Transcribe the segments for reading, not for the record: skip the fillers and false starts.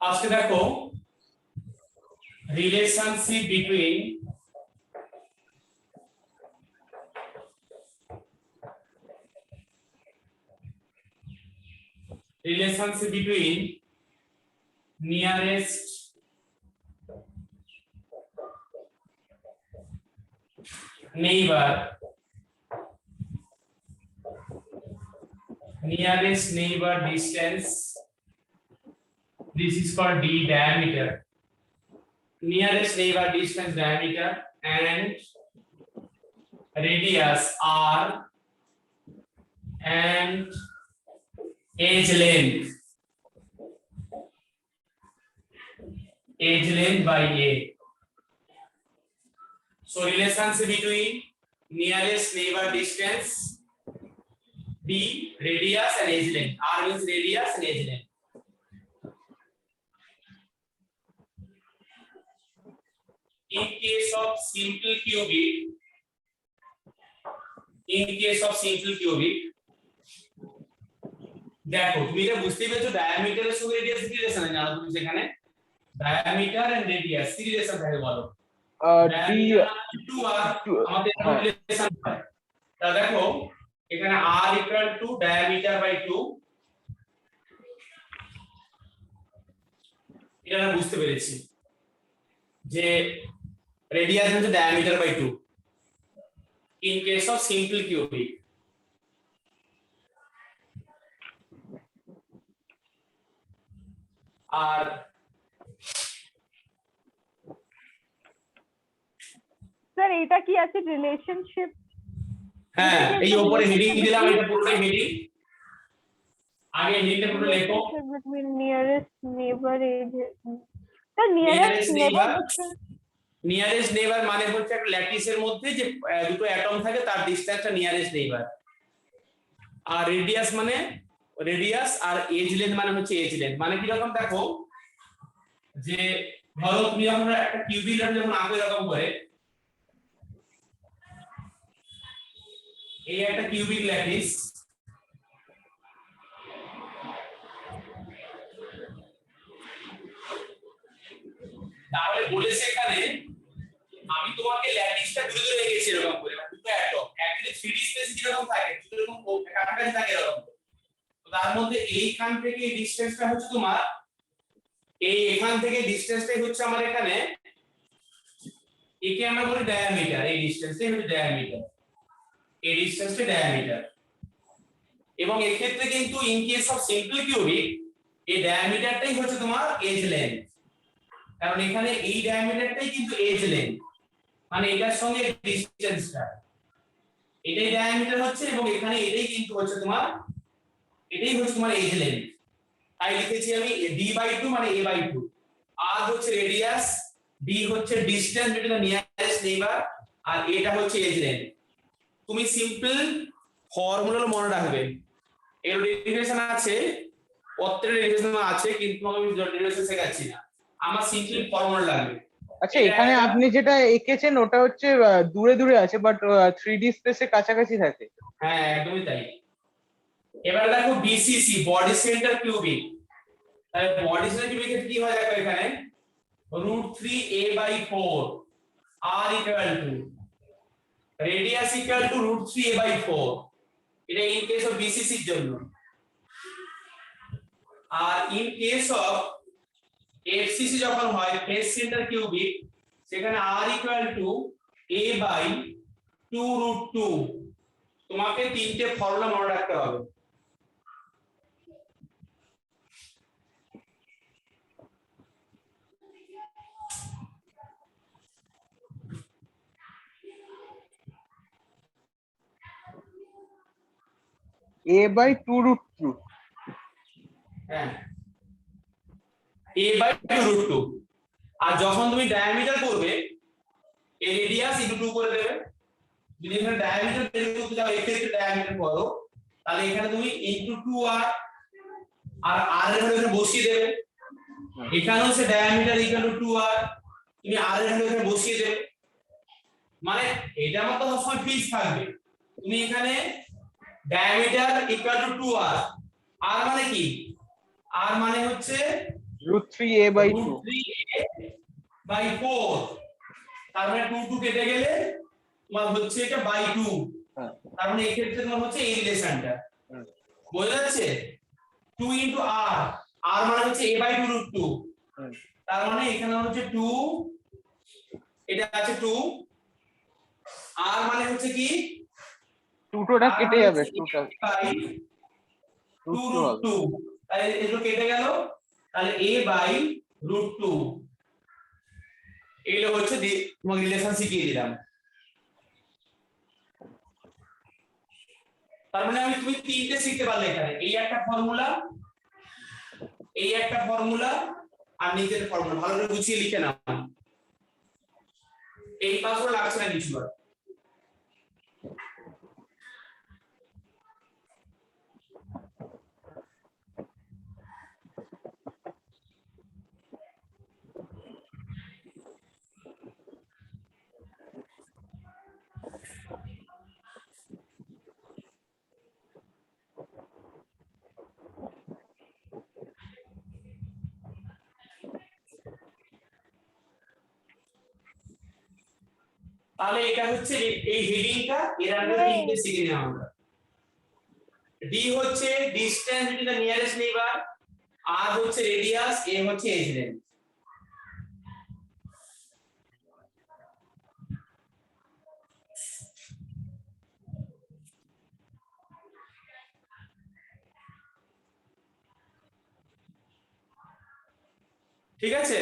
আজকে দেখো relationship between nearest neighbor distance. This is called d diameter. Nearest neighbor distance diameter and radius r and edge length by a. So relationship between nearest neighbor distance, d, radius and edge length. R means radius and edge length. In case of simple cubic, দেখো তুমি এটা বুঝতেই পেরেছো ডায়ামিটারের সঙ্গে radius কি relation আছে জানো তুমি সেখানে ডায়ামিটার এন্ড রেডিয়াস কি রিলেশন থাকে বলো d2 আর আমাদের রিলেশন হয় তাহলে দেখো এখানে r = diameter by 2 এটা আমরা বুঝতে পেরেছি যে রেডিয়াস হচ্ছে diameter by 2 in case of simple cubic. আর স্যার এটা কি আছে রিলেশনশিপ? হ্যাঁ এই উপরে হেডিং দিলাম এটা পুরোটাই হেডিং আগে হেডিংটা পুরো লেখো nearest neighbour as sir nearest neighbour মানে হচ্ছে একটা ল্যাটিসের মধ্যে যে দুটো অ্যাটম থাকে তার ডিসটেন্সটা নিয়ারেস্ট নেইবার আর রেডিয়াস মানে রেডিয়াস আর এজ লেন্থ মানে হচ্ছে এজ লেন্থ মানে কি রকম দেখো যে ধরো তুমি যখন একটা কিউবিক যখন আঁকো এরকম করে এই একটা কিউবিক ল্যাটিস তাহলে বলেছে এখানে আমি তোমাকে ল্যাটিসটা দূরে দূরে রেখেছি এরকম করে দুটো অ্যাটম অ্যাকচুয়ালি 3D স্পেস যেরকম থাকে যেরকম কাছাকাছি থাকে এরকম তো তার মধ্যে এইখান থেকে এই ডিসটেন্সটা হচ্ছে তোমার এখান থেকে ডিসটেন্সটাই হচ্ছে আমার এখানে একে আমরা বলি ডায়ামিটার এই ডিসটেন্সটাই হচ্ছে ডায়ামিটার এই ডিসটেন্সটা ডায়ামিটার এবং এই ক্ষেত্রে কিন্তু in case of simple cubic এই ডায়ামিটারটাই হচ্ছে তোমার এজ লেন্থ কারণ এখানে এই ডায়ামিটারটাই কিন্তু এজ লেন্থ মানে এটার সঙ্গে ডিসটেন্সটা এটাই ডায়ামিটার হচ্ছে এবং এখানে এটাই কিন্তু হচ্ছে তোমার এটাই হচ্ছে তোমার এজ লেন্থ তাই লিখেছি আমি d/2 মানে a/2 r হচ্ছে রেডিয়াস d হচ্ছে distance between the nearest neighbour আর এটা হচ্ছে এজ লেন্থ তুমি সিম্পল ফর্মুলা মনে রাখবে এর ডেরিভেশন আছে পত্রের ডেরিভেশন আছে কিন্তু আমি ডেরিভেশন শেখাচ্ছি না আমার সিম্পল ফর্মুলা লাগবে আচ্ছা এখানে আপনি যেটা এঁকেছেন ওটা হচ্ছে দূরে দূরে আছে বাট 3D স্পেসে কাছাকাছি থাকে হ্যাঁ একদমই তাই এবার দেখো বিসিসি বডি সেন্টার কিউবিক তাহলে বডি সেন্টার কিউবিক কি হয় দেখো এখানে √3a/4 r = radius = √3a/4 এটা ইন কেস অফ বিসিসি এর জন্য আর ইন কেস অফ এফসিসি যখন হয় ফেস সেন্টার কিউবিক সেখানে r = a/2√2 তোমাকে তিনটে ফর্মুলা মনে রাখতে হবে a/2√2 হ্যাঁ a/2√2 আর যখন তুমি ডায়ামিটার করবে এই রেডিয়াস * 2 করে দেবে যদি এখানে ডায়ামিটার বের করতে যাও এক্ষেত্রে ডায়ামিটার করো তাহলে এখানে তুমি * 2r আর r এর ভ্যালু এখানে বসিয়ে দেবে এখানে হচ্ছে ডায়ামিটার = 2r তুমি r এর ভ্যালু এখানে বসিয়ে দেবে মানে এটা আমার তো সবসময় ফিক্স থাকবে তুমি এখানে ডায়ামিটার = 2r r মানে কি r মানে হচ্ছে √3a/2 √3a/4 তার মানে 2 2 কেটে গেলে তোমার হচ্ছে এটা বাই 2 হ্যাঁ তার মানে এই ক্ষেত্রে তোমার হচ্ছে এই রিলেশনটা হুম। বোঝা যাচ্ছে 2 * r r মানে হচ্ছে a/2 √2 হুম। তার মানে এখানে হচ্ছে 2 এটা আছে 2 r মানে হচ্ছে কি 2টা r কেটে মানে যাবে, হচ্ছে 2টা a/2 √2 হবে। √2 তাহলে এগুলো কেটে গেল তাহলে a/√2 এগুলো হচ্ছে তোমাকে রিলেশন শিখিয়ে দিলাম তার মানে তুমি তিনটে শিখতে পারলে এখানে এই একটা ফর্মুলা আর নিচের ফর্মুলা ভালো করে গুছিয়ে লিখে নাও এই পাশগুলো লাগছে না কিছু আর তাহলে এটা হচ্ছে এই হেডিংটা এর আন্ডারে তিনটে শিখে নিলাম আমরা ডি হচ্ছে distance between the nearest neighbour আর হচ্ছে রেডিয়াস এ হচ্ছে এজ লেন্থ ঠিক আছে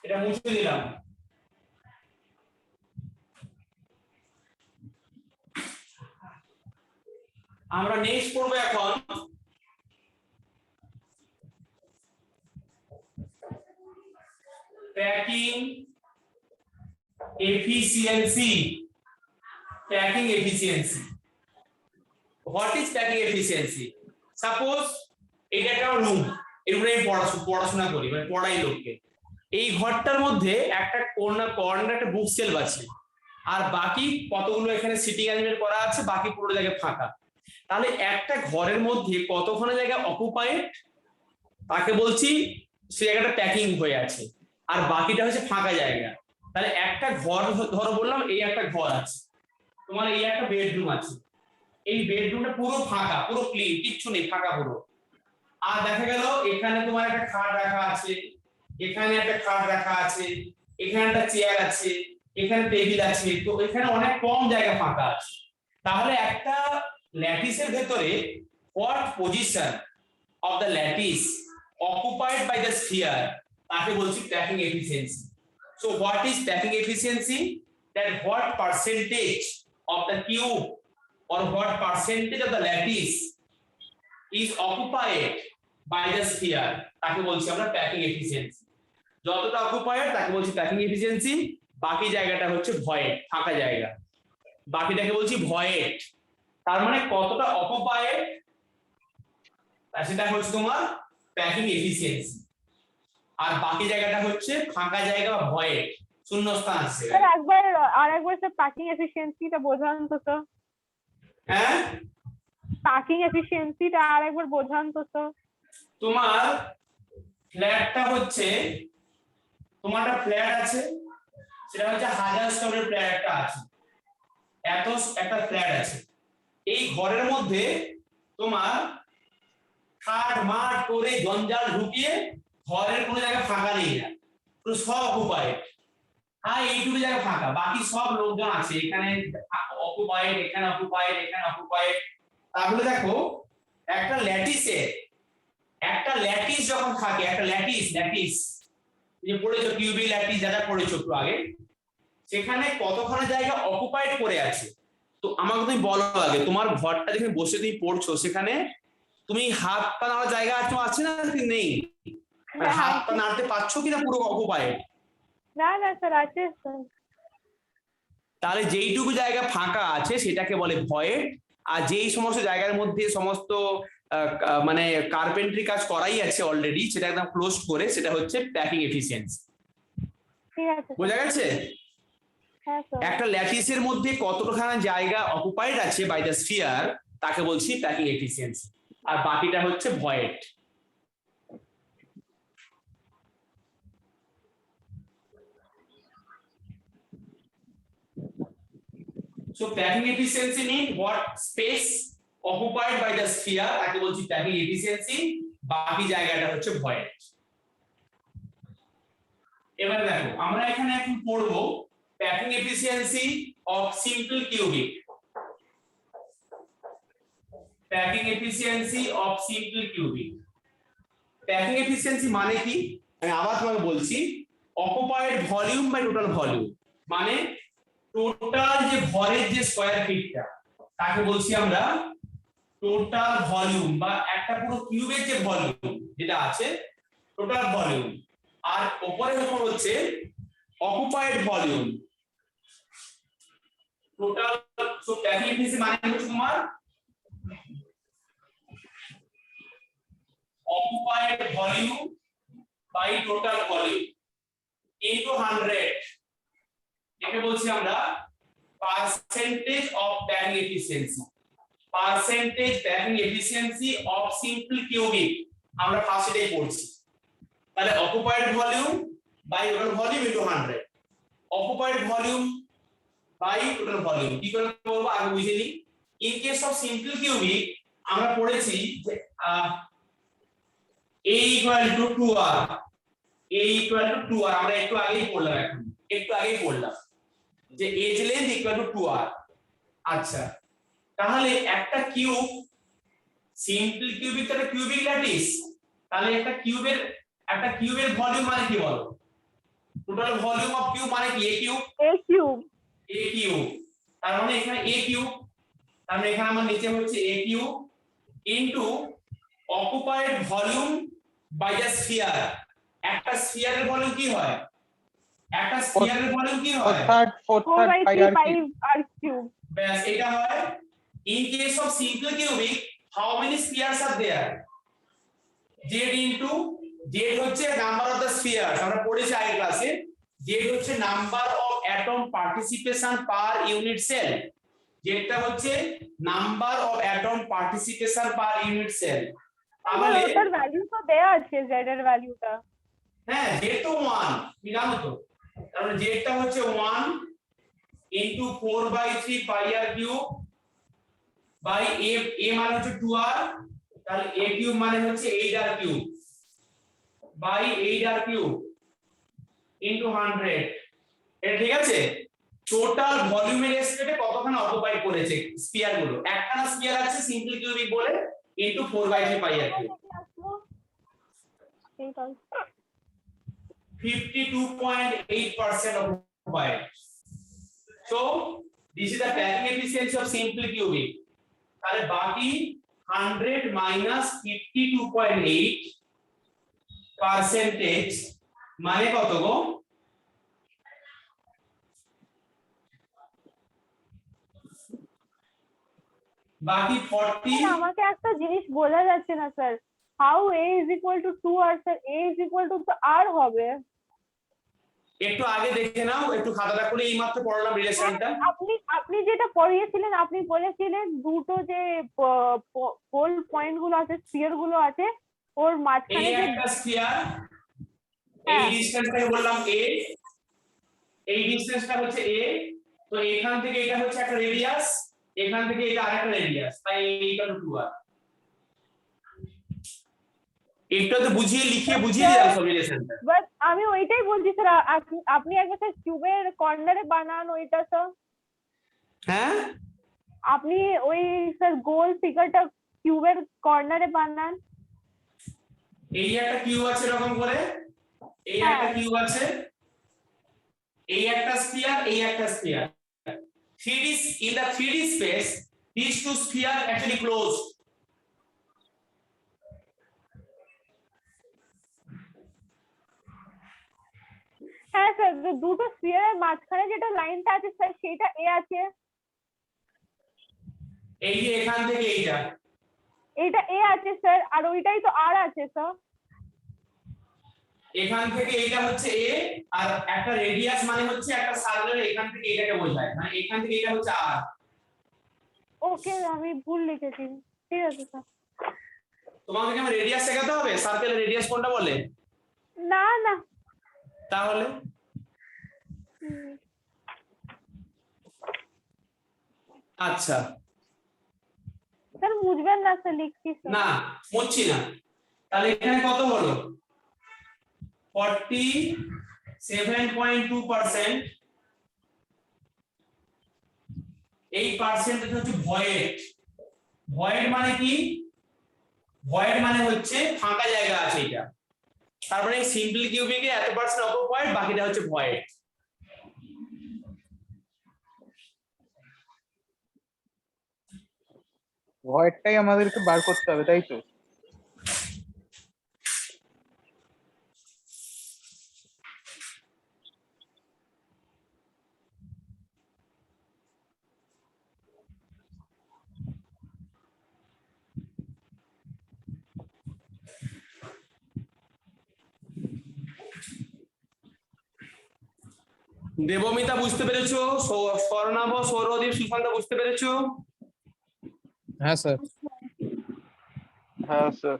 এটা মুছে দিলাম আমরা নেক্সট করব এখন tracking efficiency what is tracking efficiency suppose এটা একটা রুম এর উপরে আমি পড়াশোনা করি মানে পড়াই লোককে এই ঘরটার মধ্যে একটা কর্নার একটা বুক সেলফ আছে আর বাকি কতগুলো এখানে সিটিং অ্যারেঞ্জমেন্ট করা আছে বাকি পুরো জায়গা ফাঁকা তাহলে একটা ঘরের মধ্যে কতখানি জায়গা অকুপাইড তাকে বলছি সে জায়গাটা প্যাকিং হয়ে আছে আর বাকিটা হচ্ছে ফাঁকা জায়গা তাহলে একটা ঘর ধরো বললাম এই একটা ঘর আছে তোমার এই একটা বেডরুম আছে এই বেডরুমটা পুরো ফাঁকা পুরো ক্লিন কিচ্ছু নেই ফাঁকা পুরো আর দেখা গেল এখানে তোমার একটা খাট রাখা আছে এখানে একটা খাট রাখা আছে এখানে একটা চেয়ার আছে এখানে টেবিল আছে তো এখানে অনেক কম জায়গা ফাঁকা আছে তাহলে একটা ল্যাটিসের ভেতরে what position of the lattice occupied by the sphere তাকে বলছি packing efficiency so what is packing efficiency that what percentage of the cube or what percentage of the lattice is occupied by the sphere তাকে বলছি আমরা packing efficiency যতটা occupied তাকে বলছি packing efficiency বাকি জায়গাটা হচ্ছে void ফাঁকা জায়গা বাকিটাকে বলছি void তার মানে কতটা occupied সেটা হচ্ছে তোমার packing efficiency আর বাকি জায়গাটা হচ্ছে ফাঁকা জায়গা বা void শূন্যস্থান আছে স্যার আরেকবার স্যার প্যাকিং এফিশিয়েন্সিটা বোঝান তো স্যার হ্যাঁ প্যাকিং এফিশিয়েন্সিটা আরেকবার বোঝান তো স্যার তোমার ফ্ল্যাটটা হচ্ছে তোমার একটা ফ্ল্যাট আছে সেটা হচ্ছে 1000 স্কয়ার ফ্ল্যাটটা আছে এত একটা ফ্ল্যাট আছে এই ঘরের মধ্যে তোমার খাট মাঠ করে জঞ্জাল ঢুকিয়ে ঘরের কোনো জায়গা ফাঁকা নেই না পুরো সব অকুপাইড হ্যাঁ এইটুকু জায়গা ফাঁকা বাকি সব লোকজন আছে এখানে অকুপাইড এখানে অকুপাইড এখানে অকুপাইড তাহলে দেখো একটা ল্যাটিস যখন থাকে একটা ল্যাটিস যে পড়েছো কিউবি ল্যাটিস যারা পড়েছো একটু আগে সেখানে কতখানি জায়গা অকুপাইড করে আছে তো আমাকে তুমি বলো আগে তোমার ঘরটা যেখানে বসে তুমি পড়ছো সেখানে তুমি হাত পা নাড়ার জায়গা আছে না নেই হাত পা নাড়তে পারছো কিনা পুরো অকুপাইড না না স্যার আছে স্যার তাহলে যেইটুকু জায়গা ফাঁকা আছে সেটাকে বলে ভয়েড আর যেই সমস্ত জায়গার মধ্যে সমস্ত মানে কার্পেন্ট্রি কাজ করাই আছে অলরেডি, সেটা একদম ক্লোজ করে, সেটা হচ্ছে প্যাকিং এফিসিয়েন্সি। ঠিক আছে বোঝা গেছে? হ্যাঁ স্যার একটা ল্যাটিসের মধ্যে কতখানি জায়গা অকুপাইড আছে বাই দ্য স্ফিয়ার, তাকে বলছি প্যাকিং এফিসিয়েন্সি, আর বাকিটা হচ্ছে void. So packing efficiency mean what space occupied by the sphere, তাকে বলছি packing efficiency, বাকি জায়গাটা হচ্ছে void। এবার দেখো আমরা এখানে এখন পড়ব packing efficiency of simple cubic। packing efficiency of simple cubic। packing efficiency মানে কি, আমি আবার তোমাকে বলছি, occupied volume by total volume, মানে টোটাল যে ভরের যে স্কয়ার ফিটটা, তাকে বলছি আমরা টোটাল ভলিউম, বা একটা পুরো কিউবের যে ভলিউম যেটা আছে টোটাল ভলিউম, আর উপরে যখন হচ্ছে occupied volume total. So packing efficiency মানে হচ্ছে তোমার occupied volume by total volume into 100, একে বলছি আমরা percentage of packing efficiency. Percentage packing efficiency of simple cubic আমরা ফার্স্টেই পড়ছি। তাহলে occupied volume by total volume into 100, occupied volume by total volume কি করে করব আগে বুঝে নিই। In case of simple cubic আমরা পড়েছি যে a equal to 2r, a equal to 2r, আমরা একটু আগেই পড়লাম, এখন একটু আগেই পড়লাম যে age length equal to 2r। আচ্ছা, তাহলে একটা কিউব, সিম্পল কিউবিক একটা কিউবিক ল্যাটিস, তাহলে একটা কিউবের ভলিউম মানে কি বলো? টোটাল ভলিউম অফ কিউব মানে কি? a cube. তার মানে এখানে a কিউব, তার মানে এখানে আমার নিচে হচ্ছে a cube into occupied volume by the sphere. একটা স্ফিয়ারের ভলিউম কি হয়? একটা স্ফিয়ারের ভলিউম কি হয়? 4/3 pi r কিউব। ব্যাস এটা হয়। In case of simple cubic, how many spheres are there? Z into Z হচ্ছে নাম্বার অফ দ্য স্ফিয়ার, আমরা পড়েছি আগের ক্লাসে। Z হচ্ছে number of atom participation per unit cell, যেটা হচ্ছে number of atom participation per unit cell. তাহলে ওটার ভ্যালু তো দেয়া আছে, z এর ভ্যালুটা। হ্যাঁ, Z তো 1, তুমি জানো তো। তাহলে Z টা হচ্ছে 1 into 4/3 pi r cube by a মানে হচ্ছে 2r, তাহলে a কিউব মানে হচ্ছে 8r cube by 8r cube into 100। এটা ঠিক আছে? টোটাল ভলিউমের রেসপেক্টে কতখানি অকুপাই করেছে স্ফিয়ার গুলো। একখানা স্ফিয়ার আছে সিম্পল কিউবিক বলে into 4/3 pi R cube, 52.8% occupied. So this is the packing efficiency of simple cubic. তাহলে বাকি 100 minus 52.8% মানে কত গো? বাকি 40। আমাকে একটা জিনিস বোঝা যাচ্ছে না sir, how a is equal to 2r, sir a is equal to r হবে। একটু আগে দেখে নাও, একটু খাতাটা করে এইমাত্র পড়লাম রিলেশনটা। আপনি যেটা পড়িয়েছিলেন, আপনি বলেছিলেন দুটো যে পোল পয়েন্ট গুলো আছে, স্ফিয়ার গুলো আছে, ওর মাঝখানে এই যে একটা স্ফিয়ার, এই ডিসটেন্সটাকে বললাম a, এই ডিসটেন্সটা হচ্ছে a, তো এখান থেকে এটা হচ্ছে একটা রেডিয়াস, এখান থেকে এটা আরেকটা রেডিয়াস, তাই a = 2r। একটু তো লিখিয়ে বুঝিয়ে দিলাম সব রিলেশনটা। বাট আমি ওইটাই বলছি স্যার, আপনি একবার স্যার কিউবের কর্নারে বানান ওইটা স্যার। হ্যাঁ, আপনি ওই স্যার গোল ফিগারটা কিউবের কর্নারে বানান। এই একটা কিউব আছে এরকম করে, এই একটা কিউব আছে, এই একটা স্ফিয়ার, এই একটা sphere. 3D in the 3D space, these two spheres actually closed. হ্যাঁ স্যার, দুটো স্ফিয়ারের মাঝখানে যেটা লাইনটা আছে স্যার, সেটা এ আছে। এই যে এখান থেকে এইটা, এটা এ আছে স্যার, আর ওইটাই তো আর আছে স্যার। এখান থেকে এটা হচ্ছে এ, আর একটা রেডিয়াস মানে হচ্ছে একটা সার্কেলের এখান থেকে এটাকে বোঝায়, মানে এখান থেকে এটা হচ্ছে আর। ওকে, আমি ভুল লিখেছি, ঠিক আছে স্যার। তোমাকে কি আমার রেডিয়াস শেখাতে হবে? সার্কেলের রেডিয়াস কোনটা বলে? না না। তাহলে হুম, আচ্ছা, স্যার বুঝবেন না স্যার, লিখছি স্যার। না মুছছি না। তাহলে এখানে কত হলো? 47.2%। এই পার্সেন্টেজ হচ্ছে ভয়েড। ভয়েড মানে কি? ভয়েড মানে হচ্ছে ফাঁকা জায়গা আছে এটা। তারপরে সিম্পল কিউবিকে এত পার্সেন্ট অকুপাইড, বাকিটা হচ্ছে ভয়েড। ভয়েডটাই আমাদেরকে বার করতে হবে, তাই তো? দেবমিতা বুঝতে পেরেছো? স্বর্ণাভ, সৌরদীপ, সুশান্ত বুঝতে পেরেছো? হ্যাঁ স্যার। হ্যাঁ স্যার।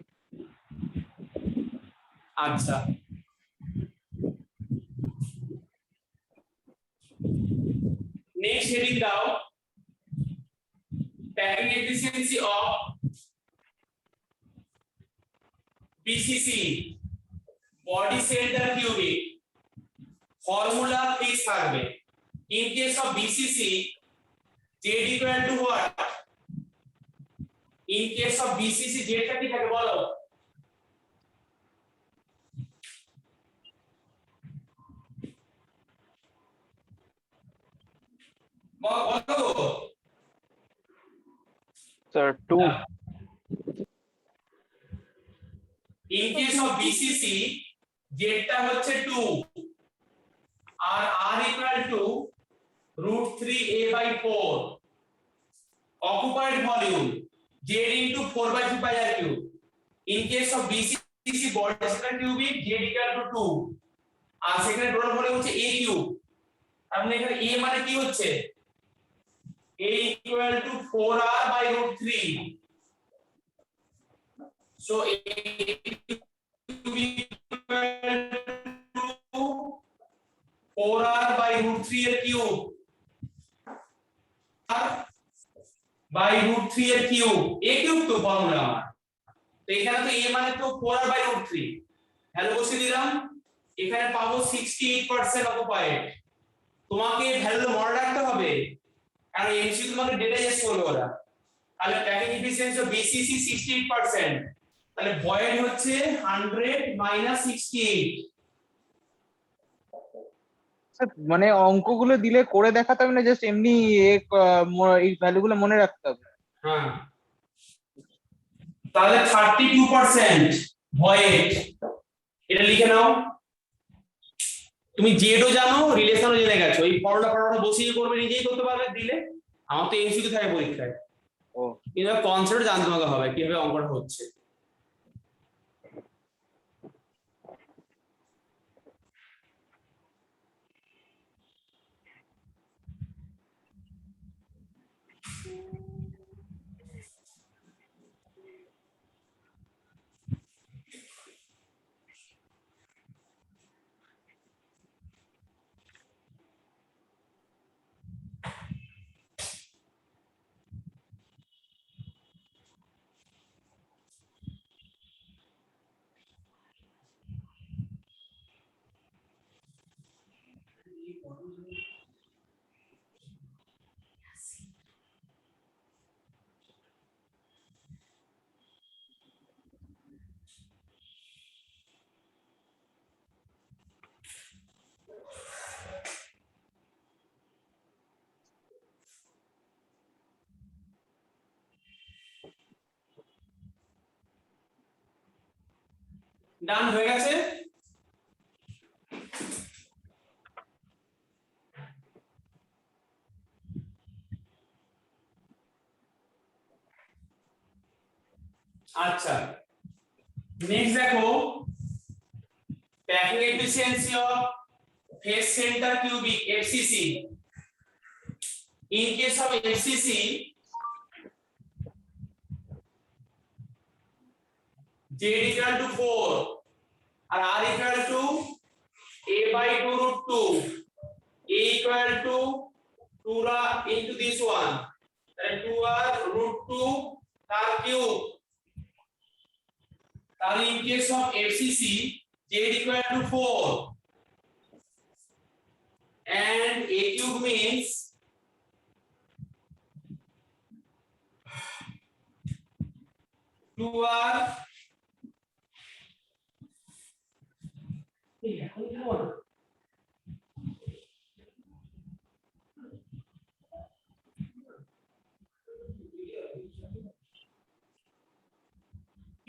আচ্ছা, নেক্সট হেডিং দাও, packing efficiency of BCC, body center cubic, formula fix থাকবে। In case of BCC, Z equal to what? In case of BCC, Z টা কি থাকে বলো? বলো। Sir 2। In case of BCC, Z টা হচ্ছে 2 আর R equal to √3a/4, occupied volume Z into 4/3πr³। In case of BCC, body center cubic, Z equal to 2 আর সেখানে total volume হচ্ছে a cube. তার মানে এখানে a মানে কি হচ্ছে? a equal to 4r/√3, so a equal to 4r/√3 এর cube r/√3 এর কিউব, a কিউব তো ফর্মুলা আমার। তো এখানে তো a মানে তো 4r/√3, ভ্যালু বসিয়ে দিলাম। এখানে পাবো 68% অকুপাইড। তোমাকে ভ্যালু মনে রাখতে হবে, কারণ এমসিকিউ তোমাকে ডেটা জিজ্ঞেস করবে ওরা। তাহলে প্যাকিং এফিসিয়েন্সি অফ বিসিসি 68%, তাহলে ভয়েড হচ্ছে 100 - 68। স্যার মানে অঙ্কগুলো দিলে করে দেখাতে হবে না, জাস্ট এমনি এই ভ্যালুগুলো মনে রাখতে হবে? হ্যাঁ, তাহলে 32% ভয়েড, এটা লিখে নাও। তুমি জেডও জানো, রিলেশনও জেনে গেছো, এই ফর্মুলা বসিয়ে করবে, নিজেই করতে পারবে দিলে। আমার তো এমসিকিউ থাকে পরীক্ষায়, ও কিন্তু কনসেপ্ট জানতে হবে কিভাবে অঙ্কটা হচ্ছে। ডান হয়ে গেছে। আচ্ছা নেক্সট দেখো packing efficiency of face centre cubic FCC in case of FCC Z equal to 4 and R equal to A by 2 root 2 A equal to 2 into this one and 2R root 2 tar cube tar in case of FCC Z equal to 4 and A cube means 2R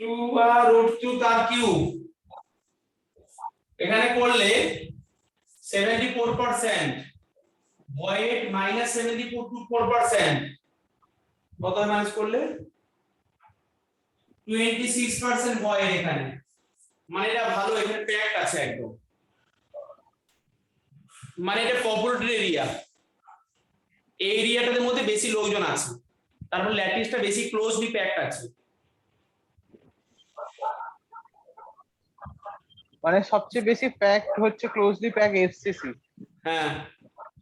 2R root 2 তার cube এখানে করলে 74% void minus 74% কত minus করলে 26% void এখানে মানে এটা ভালো এখানে প্যাকড আছে একদম মানে এটা পপুলেটেড এরিয়া এই এরিয়াটার মধ্যে বেশি লোকজন আছে তারপর ল্যাটিসটা বেশি ক্লোজলি প্যাকড আছে মানে সবচেয়ে বেশি প্যাকড হচ্ছে ক্লোজলি প্যাক এফসিসি। হ্যাঁ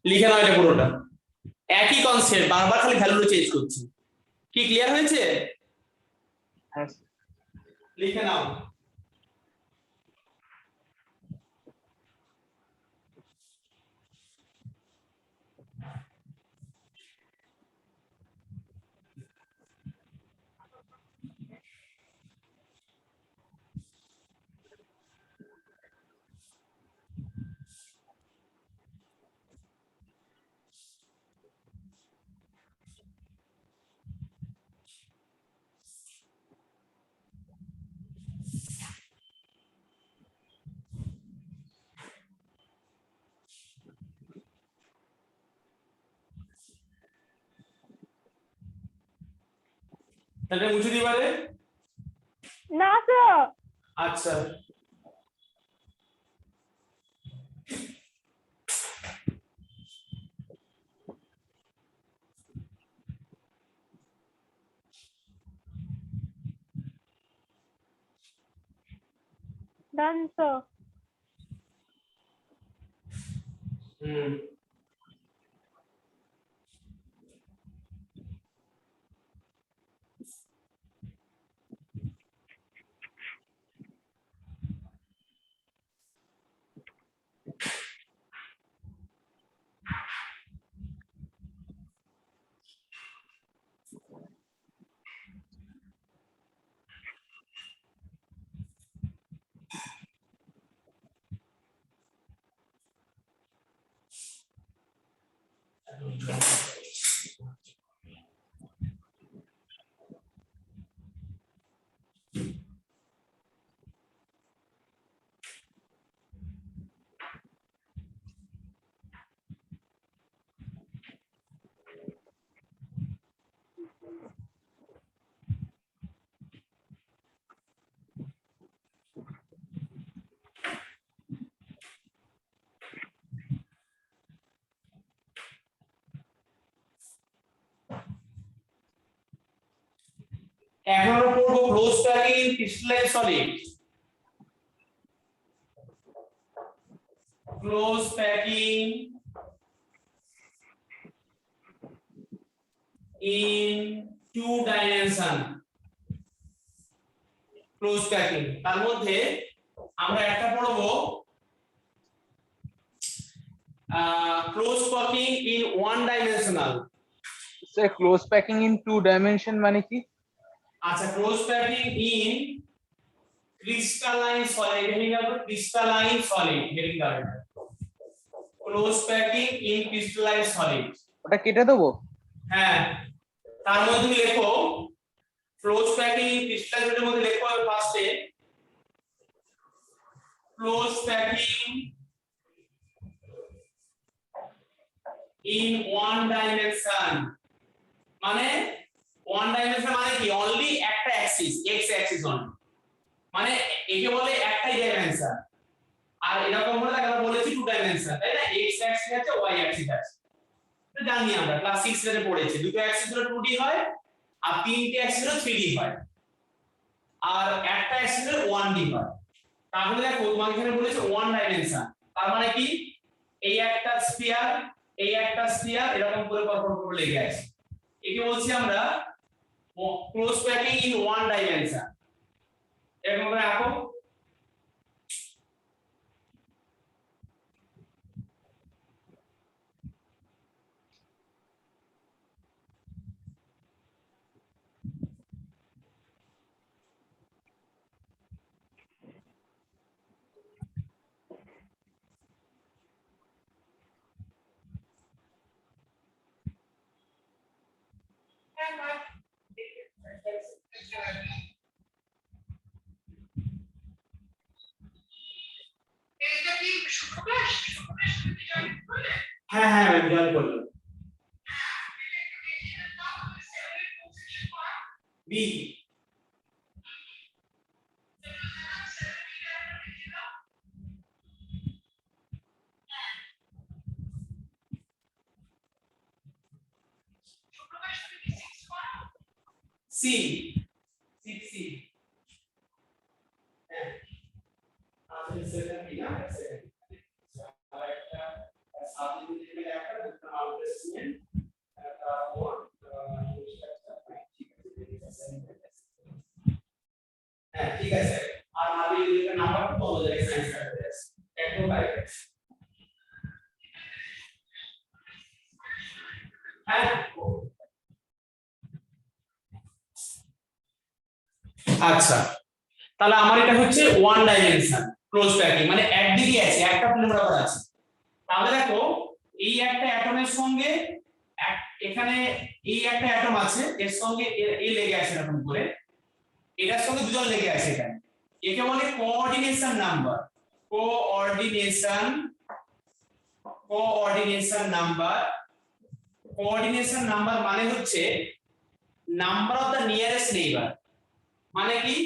লিখে নাও এটা পুরোটা একই কনসেপ্ট বারবার খালি ভ্যালুটা চেঞ্জ করছি কি ক্লিয়ার হয়েছে হ্যাঁ লিখে নাও তাহলে মুছে দিবারে না স্যার আচ্ছা ডান স্যার হুম এখন আমরা পড়বো close packing in crystalline solid close packing in 2 dimension close packing তার মধ্যে আমরা একটা পড়বো close packing in 1 dimensional sir close packing in 2 dimension মানে কি? আচ্ছা close packing in crystalline solid heading হবে ক্রিস্টালাইন সলিড হেডিং হবে close packing in crystalline solid ওটা কেটে দেবো? হ্যাঁ তার মধ্যে তুমি লেখো ক্লোজ প্যাকিং ইন ক্রিস্টালাইন সলিডের মধ্যে লেখো ফার্স্টে ক্লোজ প্যাকিং in 1 dimension মানে 1 dimension মানে কি অনলি একটা অ্যাক্সিস x অ্যাক্সিস অনলি, মানে একে বলে একটাই ডাইমেনশন। আর এরকম হলে আমরা বলেছি টু ডাইমেনশন, তাই না? এক্স অ্যাক্সিস আছে, ওয়াই অ্যাক্সিস আছে, এটা জানি আমরা ক্লাস 6 এর পড়েছি। দুটো অ্যাক্সিস হলো 2D হয় আর তিনটে অ্যাক্সিস হলো 3D হয়, আর একটা অ্যাক্সিস হলো 1D হয়। তাহলে দেখো তোমাকে এখানে বলেছে ওয়ান ডাইমেনশন, তার মানে কি এই একটা স্ফিয়ার, এই একটা স্ফিয়ার এরকম করে পরপর করে লেগে আছে, একে বলছি আমরা close packing in one dimension. এরকম করে আঁকো। হ্যাঁ হ্যাঁ আমি জয়েন করলাম। বি সি 6C হ্যাঁ আসলে সেটা কি না আর একটা সাবজেক্ট থেকে একটা দুটো আউটস্ট্যান্ডিং একটা ওয়ান হ্যাঁ ঠিক আছে। আর আমি এর নাম্বার তো বলে দেই সাইন্স কাটতে আছে একদম বাইরে। হ্যাঁ আচ্ছা, তাহলে আমার এটা হচ্ছে ওয়ান ডাইমেনশন ক্লোজ প্যাকিং, মানে একদিকে আছে একটা প্লেন বরাবর আছে। তাহলে দেখো এই একটা অ্যাটমের সঙ্গে এখানে এই একটা অ্যাটম আছে, এর সঙ্গে এই লেগে আছে এরকম করে, এটার সঙ্গে দুজন লেগে আছে এখানে, একে বলে কোঅর্ডিনেশন নাম্বার। কোঅর্ডিনেশন নাম্বার মানে হচ্ছে number of the nearest neighbour. মানে কি,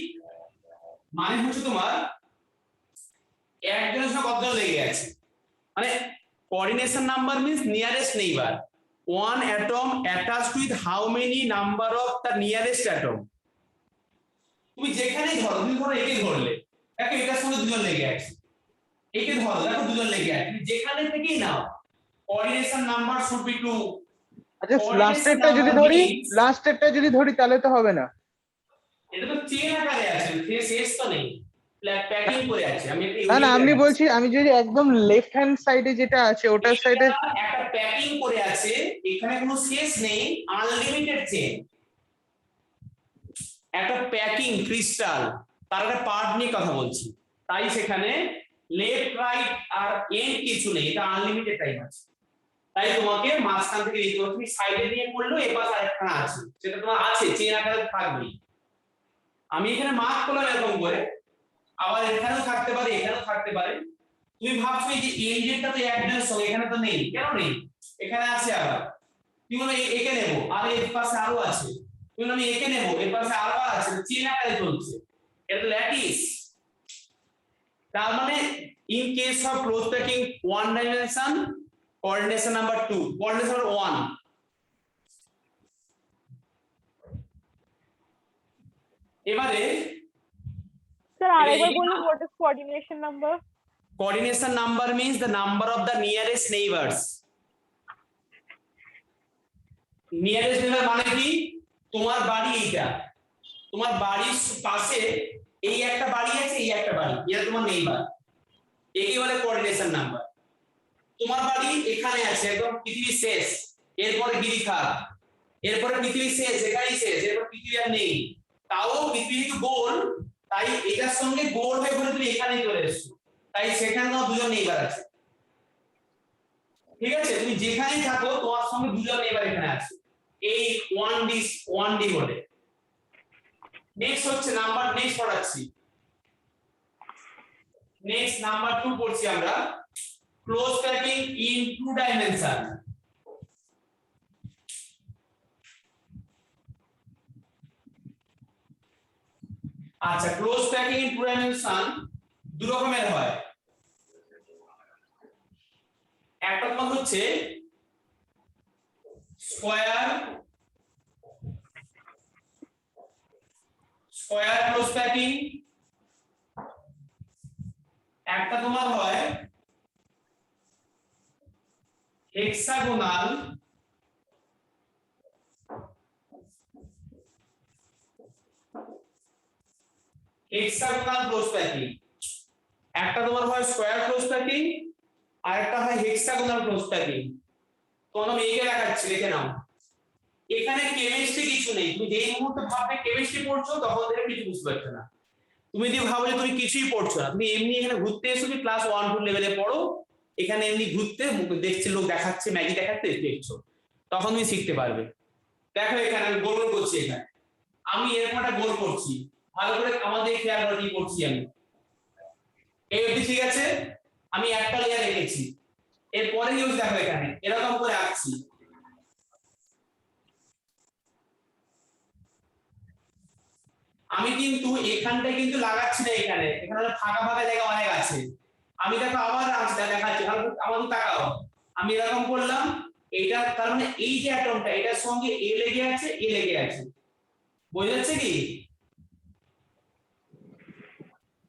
মানে হচ্ছে তোমার একজনের সঙ্গে কতজন লেগে আছে, মানে coordination number means nearest neighbour, one atom attached with how many number of the nearest atom। তুমি যেখানেই ধরো, তুমি ধরো একে ধরলে, দেখো এটার সঙ্গে দুজন লেগে আছে, একে ধরো দেখো দুজন লেগে আছে, তুমি যেখানে থেকেই নাও কোঅর্ডিনেশন নাম্বার শুড বি 2। আচ্ছা লাস্টেরটা যদি ধরি তাহলে তো হবে না। এটা তো চেন আকারে আছে, শেষ তো নেই, প্যাকিং করে আছে। আমি না না আমি বলছি, আমি যদি একদম লেফট হ্যান্ড সাইডে যেটা আছে ওটার সাইডে একটা প্যাকিং করে আছে, এখানে কোনো শেষ নেই, আনলিমিটেড চেন। একটা প্যাকিং ক্রিস্টাল, তার একটা পার্ট নিয়ে কথা বলছি, তাই সেখানে লেফট রাইট আর এন্ড কিছু নেই, এটা আনলিমিটেড টাইম আছে। তাই তোমাকে মাঝখান থেকে নিতে হবে, তুমি সাইডে নিয়ে পড়লেও এপাশ আরেকটা আছে, সেটা তোমার আছে চেন আকারে থাকবেই। আমি এখানে মার্ক করলাম এরকম করে, আবার এখানেও থাকতে পারে এখানেও থাকতে পারে। তুমি ভাবছো এই যে এন্ডেরটা তো একজনের সঙ্গে, এখানে তো নেই, কেন নেই, এখানে আছে। আবার তুমি বলো একে নেবো, আর এর পাশে আরো আছে, তুমি আমি একে নেবো, এর পাশে আরো আছে, চেন আকারে চলছে, এটা ল্যাটিস। তার মানে in case of close packing one dimension, coordination number 2, coordination number 1। এবারে স্যার আরেকবার বলুন, what is coordination number? coordination number means the number of the nearest neighbors। Nearest neighbour মানে কি, তোমার বাড়ি এইটা, তোমার বাড়ির পাশে এই একটা বাড়ি আছে, এই একটা বাড়ি, এটা তোমার নেইবার, একে বলে কোঅর্ডিনেশন নাম্বার। তোমার বাড়ি এখানে আছে একদম পৃথিবীর শেষ, এরপরে গিরিখাত, এরপরে পৃথিবীর শেষ, এখানেই শেষ, এরপর পৃথিবী আর নেই, তাও পৃথিবী তো গোল, তাই এটার সঙ্গে গোল হয়ে ঘুরে তুমি এখানেই চলে এসছো, তাই সেখানে তোমার দুজন নেইবার আছে। ঠিক আছে, তুমি যেখানেই থাকো তোমার সঙ্গে দুজন নেইবার এখানে আছে, এই 1D বলে। নেক্সট হচ্ছে নাম্বার, নেক্সট পড়াচ্ছি, নেক্সট নাম্বার 2 পড়ছি আমরা, ক্লোজ প্যাকিং ইন 2 ডাইমেনশন। আচ্ছা, close packing in two dimension দু রকমের হয়। একটা তোমার হচ্ছে স্কয়ার ক্লোজ প্যাকিং, একটা তোমার হয় হেক্সাগোনাল ক্লোজ প্যাকিং। একটা তোমার হয় স্কয়ার ক্লোজ প্যাকিং আর একটা হয় হেক্সাগোনাল ক্লোজ প্যাকিং। তোমার আমি এইটা দেখাচ্ছি, দেখে নাও। এখানে কেমিস্ট্রি কিছু নেই, তুমি যেই মুহূর্তে ভাববে কেমিস্ট্রি পড়ছো তখন থেকে কিছু বুঝতে পারছো না। তুমি যদি ভাবো যে তুমি কিছুই পড়ছো না, তুমি এমনি এখানে ঘুরতে এসো, কি ক্লাস 1-2 লেভেলে পড়ো, এখানে এমনি ঘুরতে দেখছে, লোক দেখাচ্ছে, ম্যাগি দেখাচ্ছে, দেখছো, তখন তুমি শিখতে পারবে। দেখো এখানে আমি গোল গোল করছি, এখানে আমি এরকম একটা গোল করছি, ভালো করে আমাদের খেয়াল করে কি করছি আমি। এই অবধি ঠিক আছে, আমি একটা লেয়ার রেখেছি। এরপরে ইউজ দেখো এখানে এরকম করে আঁকছি। আমি কিন্তু এখানটায় কিন্তু লাগাচ্ছি না, এখানে এখানে ফাঁকা ফাঁকা জায়গা অনেক আছে। আমি দেখো আবার দেখাচ্ছি, আমাদের তাকাও, আমি এরকম করলাম, এটা তার মানে এই যে অ্যাটমটা এটার সঙ্গে এ লেগে আছে, এ লেগে আছে, বোঝা যাচ্ছে কি?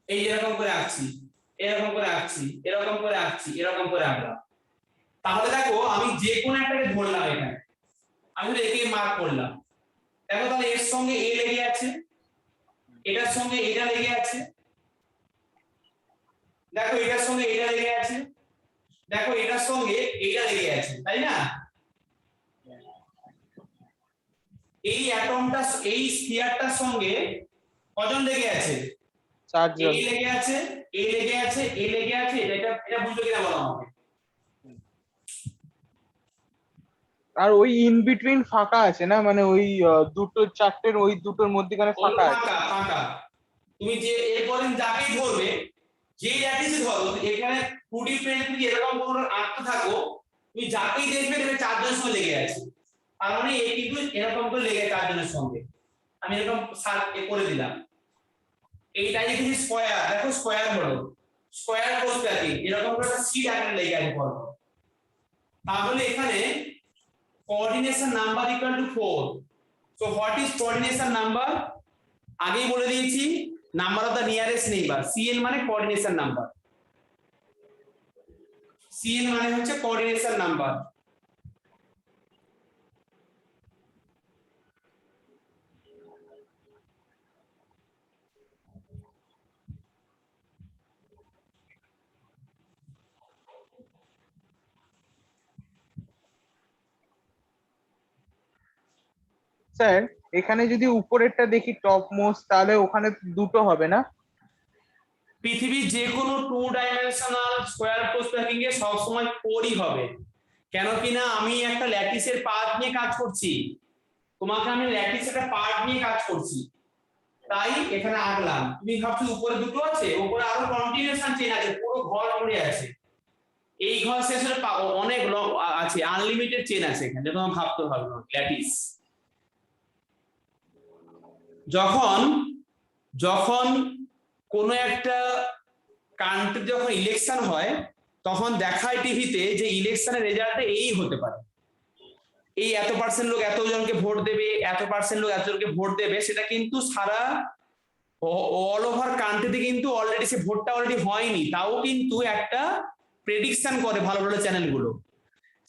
এই এরকম করে আঁকছি, এরকম করে আঁকছি, এরকম করে আঁকছি, এরকম করে আঁকলাম। তাহলে দেখো আমি যে কোনো একটাকে ধরলাম, এখানে আমি একে মার্ক করলাম, দেখো তাহলে এর সঙ্গে এ লেগে আছে, এটার সঙ্গে এটা লেগে আছে, দেখো এটার সঙ্গে এটা লেগে আছে, দেখো এটার সঙ্গে এটা লেগে আছে, তাই না? এই অ্যাটমটা এই স্ফিয়ারটার সঙ্গে কজন লেগে আছে? 4 জন। এই লেগে আছে, এই লেগে আছে, এই লেগে আছে, এটা বুঝলো কিনা বলো আমাকে। আর ওই ইন বিটুইন ফাঁকা আছে না, মানে ওই দুটো চারটের ওই দুটোর মধ্যখানে ওই ফাঁকা আছে। ফাঁকা ফাঁকা, তুমি যে এরপরে যাকেই ধরবে, যে ল্যাটিসে ধরো, এখানে 2D প্লেন যদি এরকম কোনো আঁকতে থাকো, তুমি যাকেই দেখবে দেখবে 4 জনের সঙ্গে লেগে আছে, তার মানে এই কিন্তু এরকম করে লেগে 4 জনের সঙ্গে। আমি এরকম করে দিলাম। এইটাই দেখি স্কয়ার, দেখো স্কয়ার হলো, স্কয়ার ক্লোজ প্যাকিং, এরকম করে একটা সি ডায়াগ্রাম লেগে আছে পড়ো। তাহলে এখানে coordination number equal to 4। So what is coordination number? আগেই বলে দিয়েছি, number of the nearest neighbour, CN মানে কোঅর্ডিনেশন নাম্বার, সিএন মানে হচ্ছে কোঅর্ডিনেশন নাম্বার। স্যার এখানে যদি উপরেরটা দেখি টপ মোস্ট, তাহলে ওখানে দুটো হবে না? পৃথিবীর যে কোনো 2 ডাইমেনশনাল স্কয়ার ক্লোজ প্যাকিং এ সব সময় 4ই হবে। কেন কিনা আমি একটা ল্যাটিসের পার্ট নিয়ে কাজ করছি, তোমাকে আমি ল্যাটিসের একটা পার্ট নিয়ে কাজ করছি, তাই এখানে আঁকলাম। তুমি ভাবছো উপরে দুটো আছে, উপরে আরো কন্টিনিউয়েশন চেইন আছে, পুরো ঘর জুড়ে আছে, এই ঘর শেষে অনেক আছে, আনলিমিটেড চেইন আছে এখানে, তোমার ভাবতে হবে না। ল্যাটিস যখন যখন কোন একটা কান্ট্রি যখন ইলেকশন হয়, তখন দেখায় টিভিতে যে ইলেকশনের রেজাল্টে এই হতে পারে, এই এত পার্সেন্ট লোক এতজনকে ভোট দেবে, এত পার্সেন্ট লোক এতজনকে ভোট দেবে, সেটা কিন্তু সারা অল ওভার কান্ট্রিতে কিন্তু অলরেডি সে ভোটটা অলরেডি হয়নি, তাও কিন্তু একটা প্রেডিকশন করে ভালো ভালো চ্যানেলগুলো।